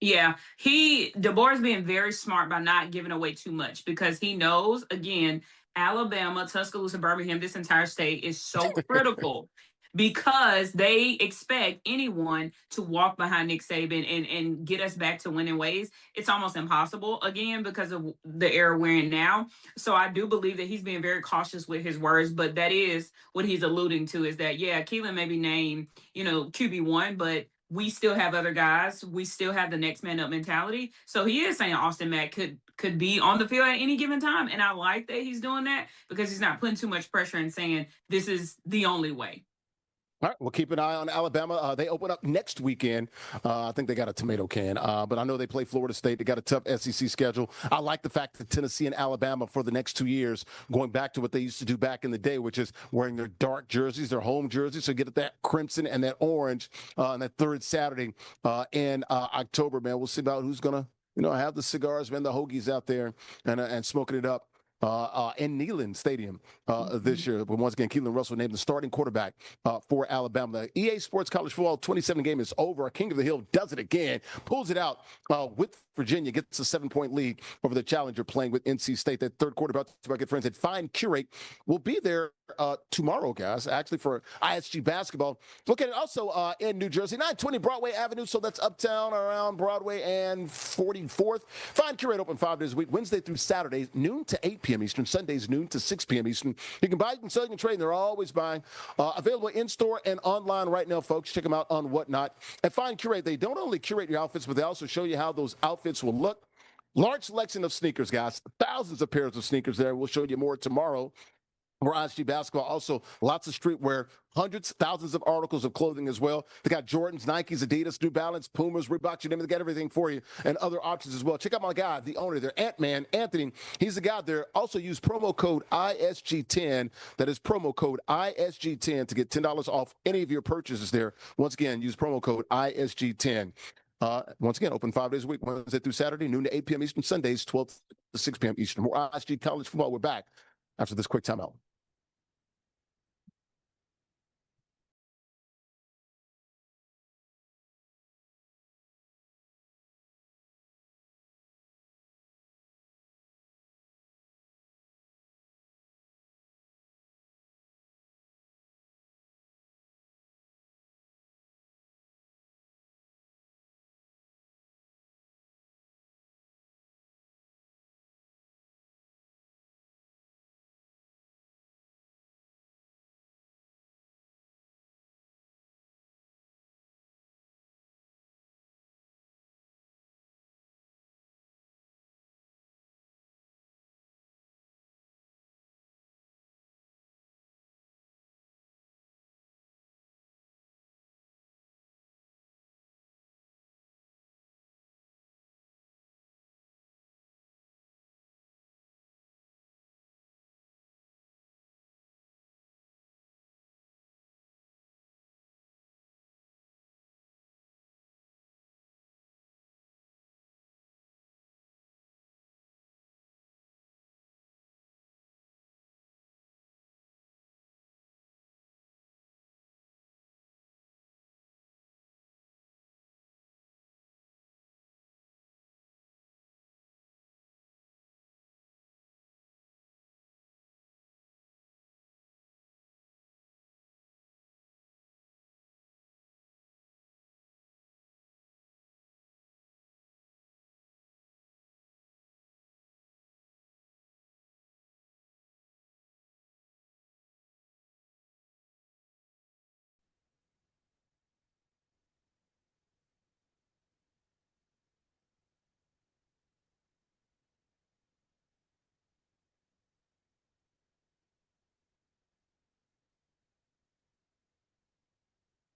Yeah, DeBoer's being very smart by not giving away too much, because he knows, again, Alabama, Tuscaloosa, Birmingham, this entire state is so critical because they expect anyone to walk behind Nick Saban and get us back to winning ways. It's almost impossible, again, because of the era we're in now. So I do believe that he's being very cautious with his words, but that is what he's alluding to, is that, yeah, Keelan may be named, QB1, but we still have other guys. We still have the next man up mentality. So he is saying Austin Mack could be on the field at any given time. And I like that he's doing that, because he's not putting too much pressure and saying this is the only way. All right, we'll keep an eye on Alabama. They open up next weekend. I think they got a tomato can, but I know they play Florida State. They got a tough SEC schedule. I like the fact that Tennessee and Alabama for the next 2 years, going back to what they used to do back in the day, which is wearing their dark jerseys, their home jerseys, so get that crimson and that orange on that third Saturday in October, man. We'll see about who's going to have the cigars, man, the hoagies out there and smoking it up in Neyland Stadium this year. But once again, Keelan Russell named the starting quarterback for Alabama. The EA Sports College Football 27 game is over. King of the Hill does it again, pulls it out with Virginia, gets a 7-point lead over the challenger, playing with NC State. That third quarter, brought to my good friends at Fine Curate, will be there tomorrow, guys, actually, for ISG basketball. Look at it also in New Jersey, 920 Broadway Avenue, so that's uptown around Broadway and 44th. Fine Curate open 5 days a week, Wednesday through Saturday, noon to 8 p.m. Eastern, Sundays noon to 6 p.m. Eastern. You can buy, you can sell, you can trade, and they're always buying. Available in-store and online right now, folks. Check them out on Whatnot. At Fine Curate, they don't only curate your outfits, but they also show you how those outfits will look. Large selection of sneakers, guys. Thousands of pairs of sneakers there. We'll show you more tomorrow. For ISG basketball, also lots of streetwear, hundreds, thousands of articles of clothing as well. They got Jordans, Nikes, Adidas, New Balance, Pumas, Reebok, you name it. They got everything for you, and other options as well. Check out my guy, the owner there, Ant-Man, Anthony. He's the guy there. Also use promo code ISG10. That is promo code ISG10 to get $10 off any of your purchases there. Once again, use promo code ISG10. Once again, open 5 days a week, Wednesday through Saturday, noon to 8 p.m. Eastern, Sundays, 12 to 6 p.m. Eastern. More ISG college football. We're back after this quick timeout.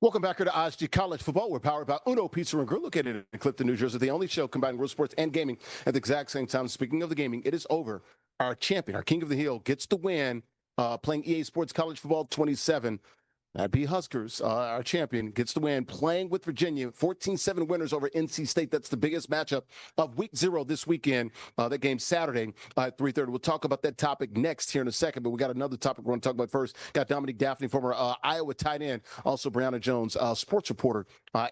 Welcome back here to ISG College Football. We're powered by Uno Pizza and Grill, located in Clifton, New Jersey. The only show combining real sports and gaming at the exact same time. Speaking of the gaming, it is over. Our champion, our king of the hill, gets the win playing EA Sports College Football 27. That'd be Huskers. Our champion gets the win playing with Virginia. 14-7 winners over NC State. That's the biggest matchup of week 0 this weekend. That game Saturday at 3:30. We'll talk about that topic next here in a second, but we got another topic we're going to talk about first. Got Dominique Daphne, former Iowa tight end, also Brianna Jones, sports reporter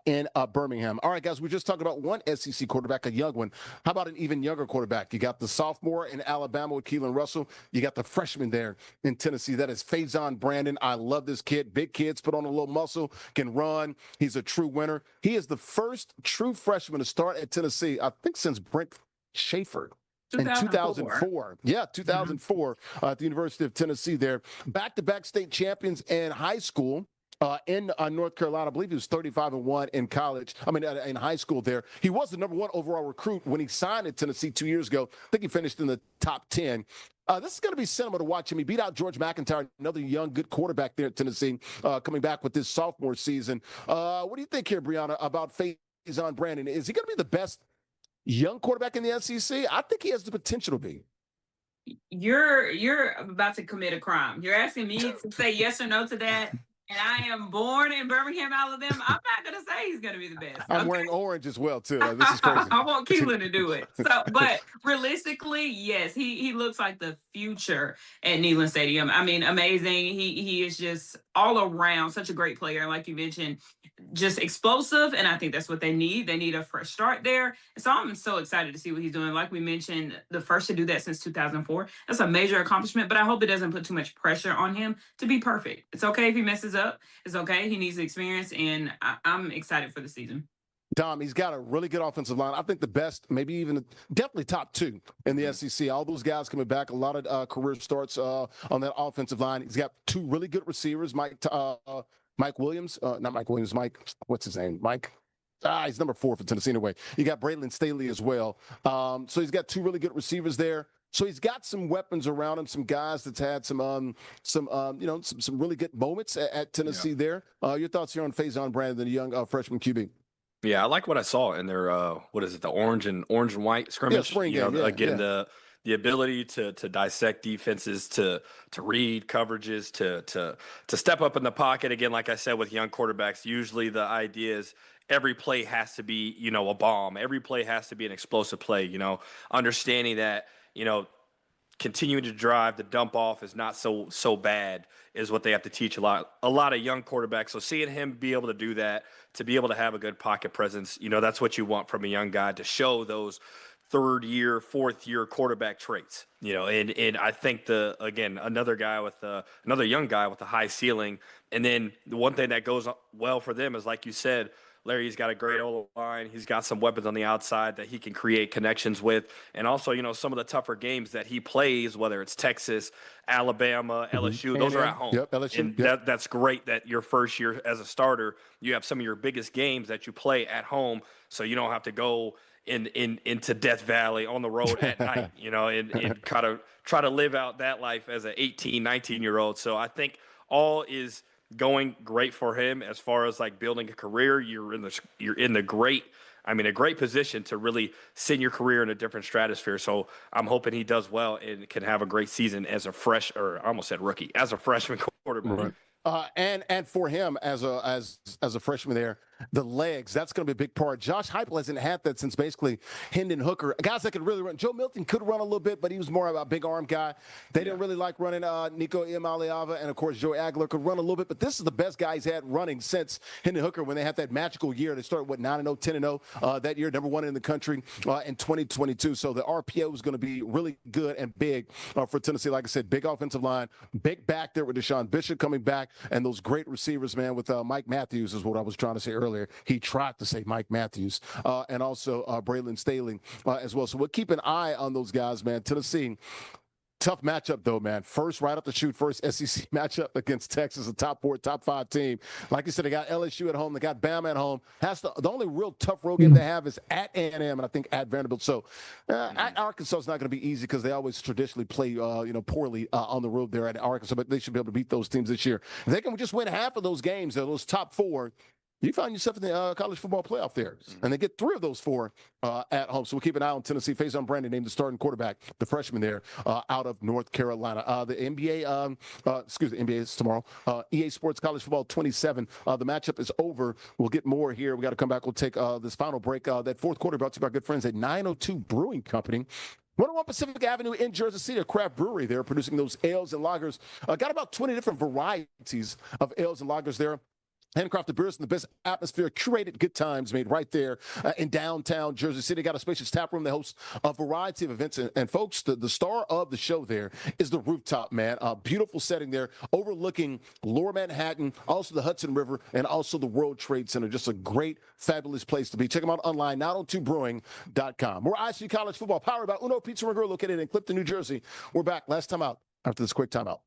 in Birmingham. All right, guys, we just talked about one SEC quarterback, a young one. How about an even younger quarterback? You got the sophomore in Alabama with Keelan Russell. You got the freshman there in Tennessee. That is Faison Brandon. I love this kid. Big kids, put on a little muscle, can run. He's a true winner. He is the first true freshman to start at Tennessee, I think, since Brent Schaefer. In 2004. Yeah, 2004 at the University of Tennessee there. Back-to-back state champions in high school. In North Carolina, I believe he was 35-1 in college. In high school there. He was the #1 overall recruit when he signed at Tennessee 2 years ago. I think he finished in the top 10. This is going to be cinema to watch him. He beat out George McIntyre, another young, good quarterback there at Tennessee, coming back with this sophomore season. What do you think here, Brianna, about Faison Brandon? Is he going to be the best young quarterback in the SEC? I think he has the potential to be. You're about to commit a crime. You're asking me to say yes or no to that. And I am born in Birmingham, Alabama. I'm not going to say he's going to be the best. I'm wearing orange as well, too. This is crazy. I want Keelan to do it. But realistically, yes, he looks like the future at Neyland Stadium. Amazing. He is just all around such a great player. Like you mentioned, just explosive. And I think that's what they need. They need a fresh start there. And so I'm so excited to see what he's doing. Like we mentioned, the first to do that since 2004. That's a major accomplishment, but I hope it doesn't put too much pressure on him to be perfect. It's okay if he messes up. It's okay. He needs the experience, and I'm excited for the season. Dom, he's got a really good offensive line. I think the best, maybe even definitely top 2 in the SEC. All those guys coming back, a lot of career starts on that offensive line. He's got 2 really good receivers, Mike Williams, not Mike Williams, what's his name? He's number 4 for Tennessee anyway. You got Braylon Staley as well. So he's got 2 really good receivers there. So he's got some weapons around him, some guys that's had some really good moments at Tennessee there. Your thoughts here on Faison Brandon, the young freshman QB? Yeah, I like what I saw in their the orange and white scrimmage. Yeah, spring game. The ability to dissect defenses, to read coverages, to step up in the pocket. Again, like I said, with young quarterbacks, usually the idea is every play has to be, a bomb. Every play has to be an explosive play, understanding that, continuing to drive, the dump off is not so bad is what they have to teach a lot of young quarterbacks. So seeing him be able to do that, to be able to have a good pocket presence, that's what you want from a young guy, to show those 3rd year, 4th year quarterback traits, and I think another young guy with a high ceiling. And then the one thing that goes well for them is, like you said, Larry's got a great O-line. He's got some weapons on the outside that he can create connections with. And also, some of the tougher games that he plays, whether it's Texas, Alabama, LSU, those are at home. Yep, LSU. And that's great that your first year as a starter, you have some of your biggest games that you play at home, so you don't have to go into Death Valley on the road at night, and kind of try to live out that life as an 18, 19-year-old. So I think all is going great for him as far as like building a career. You're in a great position to really send your career in a different stratosphere. So I'm hoping he does well and can have a great season as a rookie, as a freshman quarterback. Right. And for him as a freshman there, the legs, that's going to be a big part. Josh Heupel hasn't had that since basically Hendon Hooker. Guys that could really run. Joe Milton could run a little bit, but he was more of a big arm guy. They didn't really like running Nico Iamaleava, and, of course, Joey Aguilar could run a little bit. But this is the best guy he's had running since Hendon Hooker when they had that magical year. They started, 9-0, 10-0 that year, #1 in the country in 2022. So the RPO is going to be really good and big for Tennessee. Like I said, big offensive line, big back there with Deshaun Bishop coming back, and those great receivers, man, with Mike Matthews is what I was trying to say earlier. He tried to say Mike Matthews, and also Braylon Staley as well. So we'll keep an eye on those guys, man. Tennessee, Tough matchup, though, man. First, right up the chute, first SEC matchup against Texas, a top 4, top 5 team. Like you said, they got LSU at home. They got Bama at home. The only real tough road game they have is at A&M and I think at Vanderbilt. So at Arkansas is not going to be easy because they always traditionally play, poorly on the road there at Arkansas. But they should be able to beat those teams this year. If they can just win half of those games, those top 4, you find yourself in the college football playoff there. And they get 3 of these 4 at home. So we'll keep an eye on Tennessee. Faison Brandon named the starting quarterback, the freshman there out of North Carolina. The NBA, the NBA is tomorrow. EA Sports College Football 27. The matchup is over. We'll get more here. We got to come back. We'll take this final break. That fourth quarter brought to you by our good friends at 902 Brewing Company. 101 Pacific Avenue in Jersey City, a craft brewery there producing those ales and lagers. Got about 20 different varieties of ales and lagers there. Handcrafted beers in the best atmosphere, curated good times made right there in downtown Jersey City. Got a spacious tap room that hosts a variety of events. And folks, the star of the show there is the rooftop, man. A beautiful setting there overlooking Lower Manhattan, also the Hudson River, and also the World Trade Center. Just a great, fabulous place to be. Check them out online, 902brewing.com. More ISG College Football powered by Uno Pizza and Grill located in Clifton, New Jersey. We're back. Last time out after this quick timeout.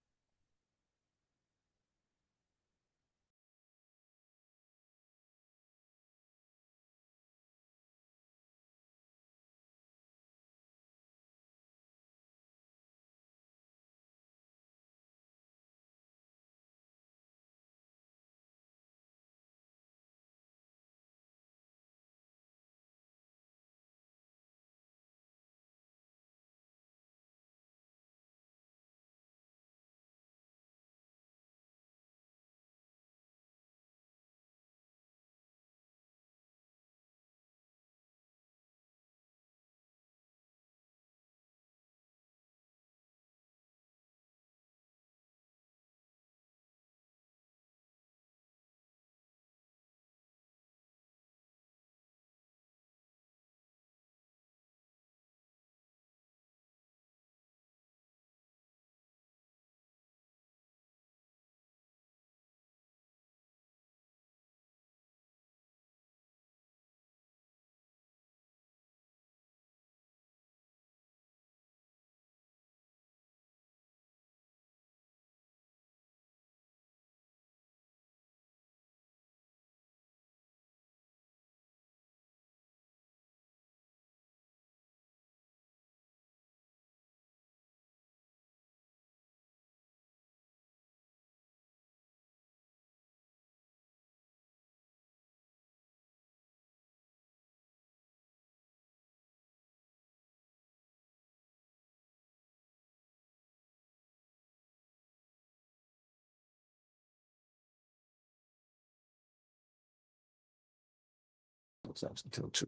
It's actually 202.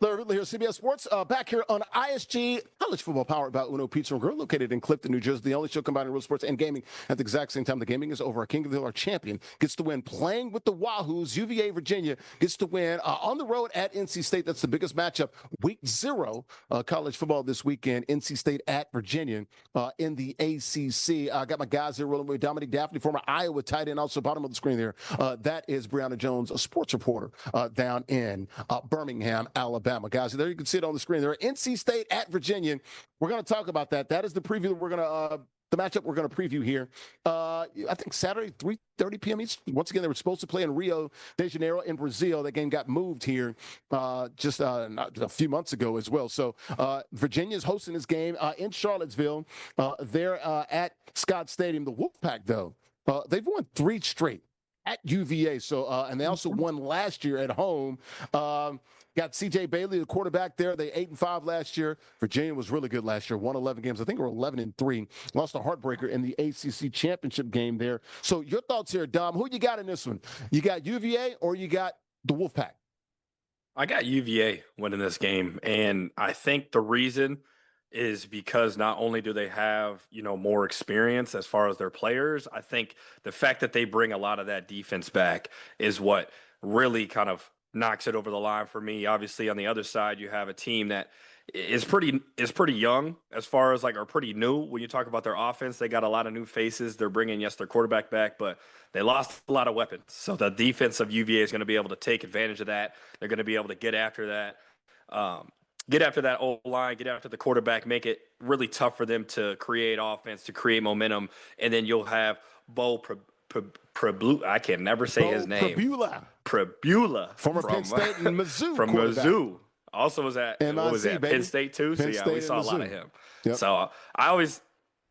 Larry Ridley here, CBS Sports, back here on ISG, college football powered by Uno Pizza and Grill, located in Clifton, New Jersey, the only show combining real sports and gaming at the exact same time. The gaming is over. Our King of the Hill, our champion, gets to win playing with the Wahoos. UVA, Virginia, gets to win on the road at NC State. That's the biggest matchup. Week 0, college football this weekend. NC State at Virginia in the ACC. I got my guys here rolling with Dominique Daphne, former Iowa tight end, also bottom of the screen there. That is Brianna Jones, a sports reporter down in Birmingham, Alabama. Guys, there you can see it on the screen. They're NC State at Virginia. We're going to talk about that. That is the preview that we're going to the matchup we're going to preview here. I think Saturday, 3:30 p.m. East. Once again, they were supposed to play in Rio de Janeiro in Brazil. That game got moved here just a few months ago as well. So Virginia's hosting this game in Charlottesville. They're at Scott Stadium. The Wolfpack, though, they've won 3 straight at UVA. So and they also won last year at home. Got C.J. Bailey, the quarterback there. They 8-5 last year. Virginia was really good last year. Won 11 games. I think they were 11-3. Lost a heartbreaker in the ACC championship game there. So your thoughts here, Dom. Who you got in this one? You got UVA or you got the Wolfpack? I got UVA winning this game, and I think the reason is because not only do they have, more experience as far as their players, I think the fact that they bring a lot of that defense back is what really kind of knocks it over the line for me. Obviously, on the other side, you have a team that is pretty young as far as like are pretty new. When you talk about their offense, they got a lot of new faces. They're bringing their quarterback back, but they lost a lot of weapons. So the defense of UVA is going to be able to take advantage of that. They're going to be able to get after that. Get after that O-line, get after the quarterback, make it really tough for them to create offense, to create momentum, and then you'll have Bo Prabula. I can never say his name. Prabula. Former Penn State and Mizzou from Mizzou. Also was at Penn State too. So Penn we saw a lot of him. Yep. So I always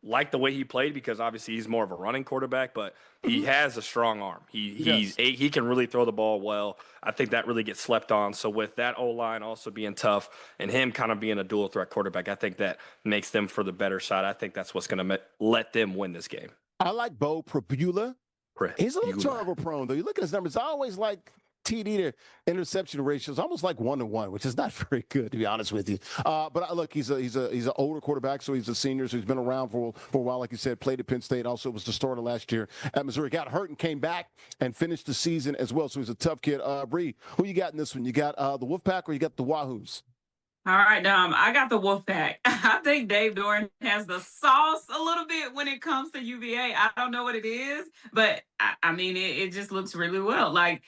like the way he played because obviously he's more of a running quarterback, but he has a strong arm. He can really throw the ball well. I think that really gets slept on. So with that O-line also being tough and him kind of being a dual threat quarterback, I think that makes them for the better side. I think that's what's going to let them win this game. I like Bo Prabula. He's a little turnover prone though. You look at his numbers, I always like TD to interception ratio is almost like 1-to-1, which is not very good, to be honest with you. But look, he's an older quarterback, so he's a senior, so he's been around for a while. Like you said, played at Penn State. Also was the starter last year at Missouri. Got hurt and came back and finished the season as well. So he's a tough kid. Bree, who you got in this one? You got the Wolfpack or you got the Wahoos? All right, I got the Wolfpack. I think Dave Doran has the sauce a little bit when it comes to UVA. I don't know what it is, but I mean, it just looks really well. Like,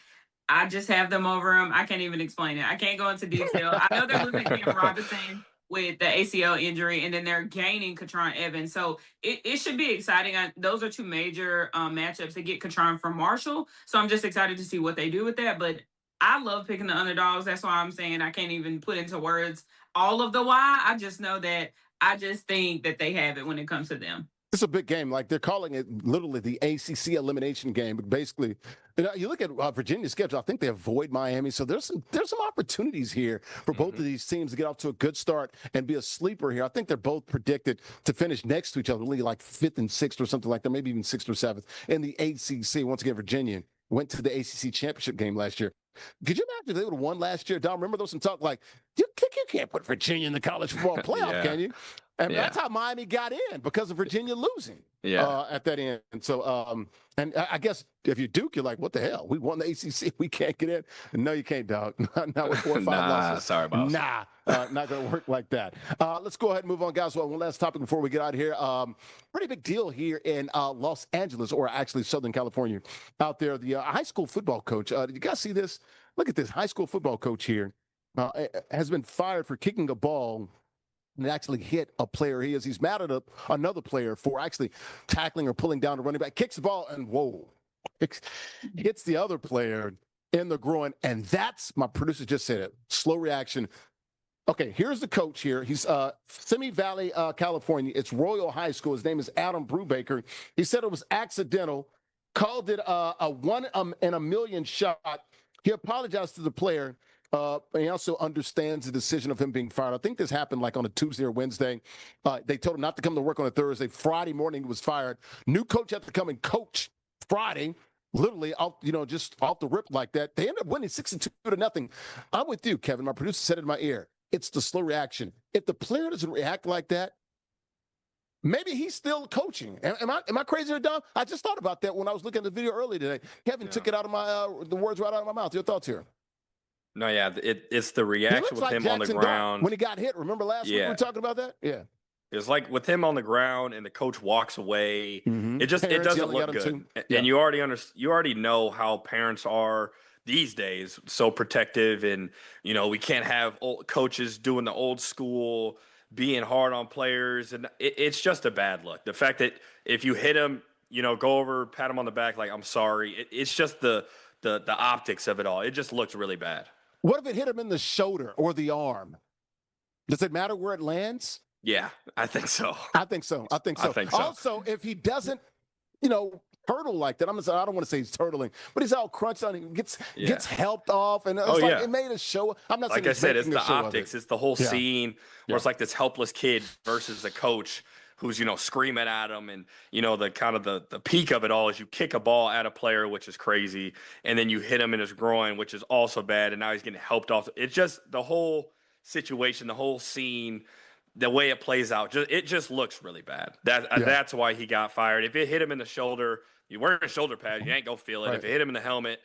I just have them over him. I can't even explain it. I can't go into detail. I know they're losing Cam Robinson with the ACL injury, and then they're gaining Katron Evans. So it should be exciting. Those are two major matchups to get Katron from Marshall. So I'm just excited to see what they do with that. But I love picking the underdogs. That's why I'm saying I can't even put into words all of the why. I just know that I just think that they have it when it comes to them. It's a big game. Like they're calling it literally the ACC elimination game. But basically, you look at Virginia's schedule. I think they avoid Miami, so there's some opportunities here for both of these teams to get off to a good start and be a sleeper here. I think they're both predicted to finish next to each other, really like 5th and 6th or something like that, maybe even 6th or 7th in the ACC. Once again, Virginia went to the ACC championship game last year. Could you imagine if they would have won last year? Don, remember there was some talk like, you can't put Virginia in the college football playoff, can you? And that's how Miami got in, because of Virginia losing at that end. And so, and I guess if you're Duke, you're like, what the hell? We won the ACC. We can't get in. No, you can't, dog. Not with 4 or 5 losses. Sorry, boss. Not going to work like that. Let's go ahead and move on, guys. Well, one last topic before we get out of here. Pretty big deal here in Los Angeles, or actually Southern California out there. The high school football coach, did you guys see this? Look at this. High school football coach here has been fired for kicking a ball and actually hit a player. He's mad at another player for actually tackling or pulling down the running back, kicks the ball, and hits the other player in the groin. And that's, my producer just said it, slow reaction. Okay, here's the coach here. He's Simi Valley, California. It's Royal High School. His name is Adam Brubaker. He said it was accidental, called it a 1 in a million shot. He apologized to the player. He also understands the decision of him being fired. I think this happened like on a Tuesday or Wednesday. They told him not to come to work on a Thursday. Friday morning, he was fired. New coach had to come and coach Friday, literally just off the rip like that. They ended up winning 6-2-0. I'm with you, Kevin. My producer said it in my ear. It's the slow reaction. If the player doesn't react like that, maybe he's still coaching. Am I crazy or dumb? I just thought about that when I was looking at the video earlier today. Kevin took it out of my the words right out of my mouth. Your thoughts here? No, yeah, it's the reaction with him on the ground. When he got hit, remember last week we were talking about that? Yeah. It's like with him on the ground and the coach walks away. It doesn't look good. Yeah. And you already know how parents are these days, so protective, and we can't have old coaches doing the old school, being hard on players, and it's just a bad look. The fact that if you hit him, go over, pat him on the back, like, I'm sorry. It's just the optics of it all. It just looks really bad. What if it hit him in the shoulder or the arm? Does it matter where it lands? Yeah, I think so. I think so. Also, if he doesn't, hurdle like that, I don't want to say he's turtling, but he's all crunched on. He gets helped off, and it made a show. I'm not saying, like I said, it's the optics. It's the whole scene where it's like this helpless kid versus a coach who's screaming at him, and the kind of the peak of it all is you kick a ball at a player, which is crazy, and then you hit him in his groin, which is also bad, and now he's getting helped off. It's just the whole situation, the whole scene, the way it plays out, it just looks really bad. That's why he got fired. If it hit him in the shoulder, you wear a shoulder pad, you ain't gonna feel it. Right. If it hit him in the helmet,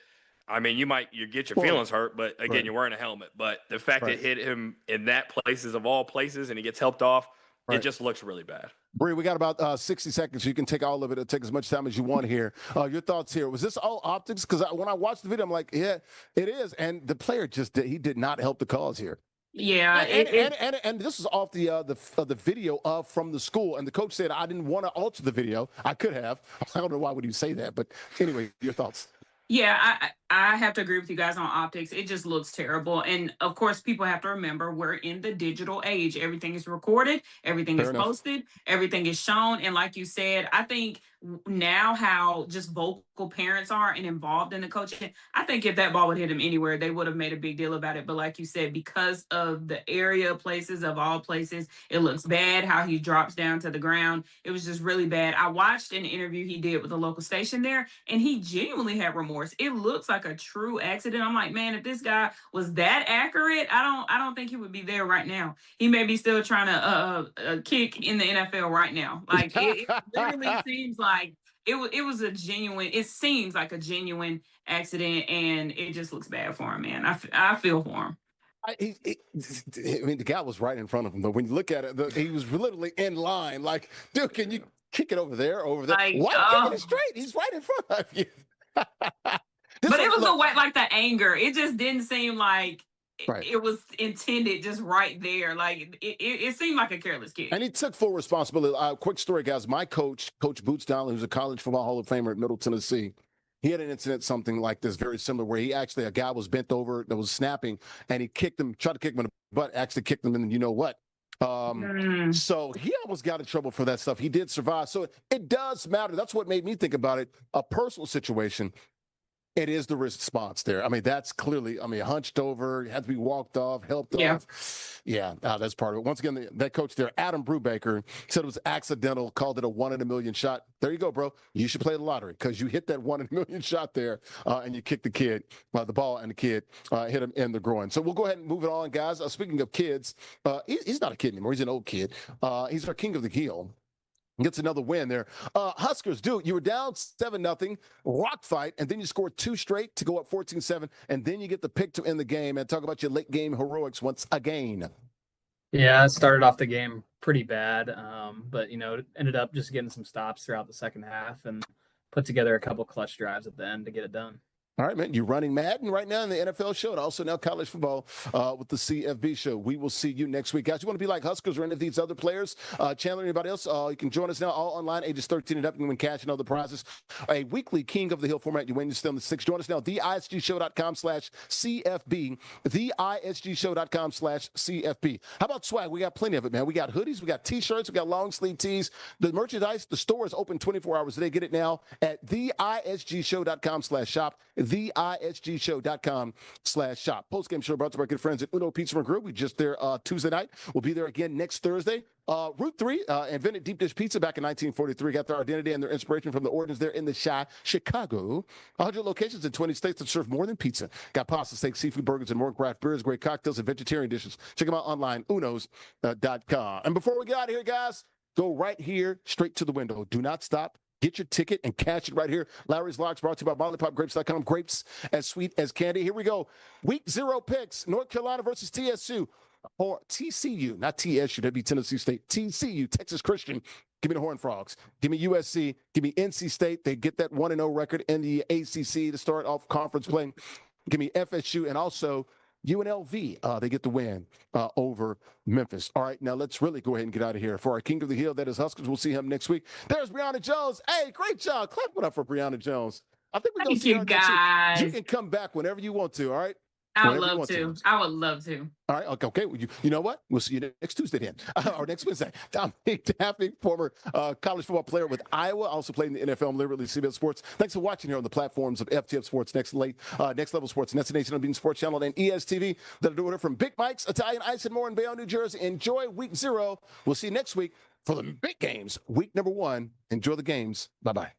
I mean, you get your Well, feelings hurt, but again, right. you're wearing a helmet. But the fact Right. it hit him in that places of all places and he gets helped off, it Right. just looks really bad. Bree, we got about 60 seconds. You can take all of it. It'll take as much time as you want here. Your thoughts here. Was this all optics? Because when I watched the video, I'm like, yeah, it is. And the player he did not help the cause here. Yeah, And this is off the video from the school. And the coach said, I didn't want to alter the video. I could have. I don't know why would you say that. But anyway, your thoughts. Yeah, I have to agree with you guys on optics. It just looks terrible. And of course, people have to remember we're in the digital age. Everything is recorded, everything Fair is enough. posted, everything is shown. And like you said, I think now how just vocal parents are and involved in the coaching, I think if that ball would hit him anywhere, they would have made a big deal about it. But like you said, because of the area places of all places, it looks bad how he drops down to the ground. It was just really bad. I watched an interview he did with a local station there, and he genuinely had remorse. It looks like a true accident. I'm like, man, if this guy was that accurate, I don't think he would be there right now. He may be still trying to kick in the NFL right now. Like it literally seems like it was a genuine. It seems like a genuine accident, and it just looks bad for him, man. I feel for him. I mean, the guy was right in front of him, though. When you look at it, he was literally in line. Like, dude, can you kick it over there, over there? Like, Why are you kicking it straight? He's right in front of you. But it was the way, like the anger. It just didn't seem like Right. it was intended just right there. Like it seemed like a careless kick. And he took full responsibility. Quick story, guys. My coach, Coach Boots Donnelly, who's a college football Hall of Famer at Middle Tennessee, he had an incident, something like this, very similar, where a guy was bent over that was snapping, and he tried to kick him in the butt, actually kicked him in, you know what? So he almost got in trouble for that stuff. He did survive. So it does matter. That's what made me think about it. A personal situation. It is the response there. I mean, that's clearly, hunched over, had to be walked off, helped off. Yeah, that's part of it. Once again, that coach there, Adam Brubaker, said it was accidental, called it a 1 in a million shot. There you go, bro. You should play the lottery because you hit that 1 in a million shot there and you kicked the ball, and the kid hit him in the groin. So we'll go ahead and move it on, guys. Speaking of kids, he's not a kid anymore. He's an old kid. He's our king of the heel. Gets another win there. Huskers, dude, you were down 7-0, rock fight, and then you scored 2 straight to go up 14-7, and then you get the pick to end the game. And talk about your late game heroics once again. Yeah, it started off the game pretty bad, but ended up just getting some stops throughout the second half and put together a couple clutch drives at the end to get it done. All right, man. You're running Madden right now in the NFL show, and also now college football with the CFB show. We will see you next week. Guys, you want to be like Huskers or any of these other players, Chandler, anybody else, you can join us now all online, ages 13 and up. You can win cash and other prizes. A weekly King of the Hill format. You win, you're still in the 6. Join us now, theisgshow.com/CFB, theisgshow.com/CFB. How about swag? We got plenty of it, man. We got hoodies, we got T-shirts, we got long sleeve tees. The merchandise, the store is open 24 hours a day. Get it now at theisgshow.com/shop. theisgshow.com/shop. Post-game show brought to our good friends at Uno Pizza and Grill. We just there Tuesday night. We'll be there again next Thursday. Route 3 invented deep dish pizza back in 1943. Got their identity and their inspiration from the origins there in the Chicago. 100 locations in 20 states that serve more than pizza. Got pasta, steak, seafood, burgers, and more craft beers, great cocktails, and vegetarian dishes. Check them out online, unos.com. And before we get out of here, guys, go right here, straight to the window. Do not stop. Get your ticket and cash it right here. Larry's Locks brought to you by MollyPopGrapes.com. Grapes as sweet as candy. Here we go. Week 0 picks. North Carolina versus TSU. Or TCU, not TSU. That'd be Tennessee State. TCU, Texas Christian. Give me the Horned Frogs. Give me USC. Give me NC State. They get that 1-0 record in the ACC to start off conference play. Give me FSU and also UNLV, they get the win over Memphis. All right, now let's really go ahead and get out of here. For our King of the Hill, that is Huskers. We'll see him next week. There's Brianna Jones. Hey, great job. Clap it up for Brianna Jones. I think we're going to see her next week. You can come back whenever you want to, all right? I would love to. I would love to. All right. Okay. Well, you know what? We'll see you next Tuesday then, or next Wednesday. Dominic Daffney, former college football player with Iowa, also played in the NFL and literally CBS Sports. Thanks for watching here on the platforms of FTF Sports, Next Level Sports, Destination Unbeaten Sports Channel, and ESTV. That'll do it from Big Mike's Italian Ice and more in Bayonne, New Jersey. Enjoy week 0. We'll see you next week for the big games. Week number 1. Enjoy the games. Bye-bye.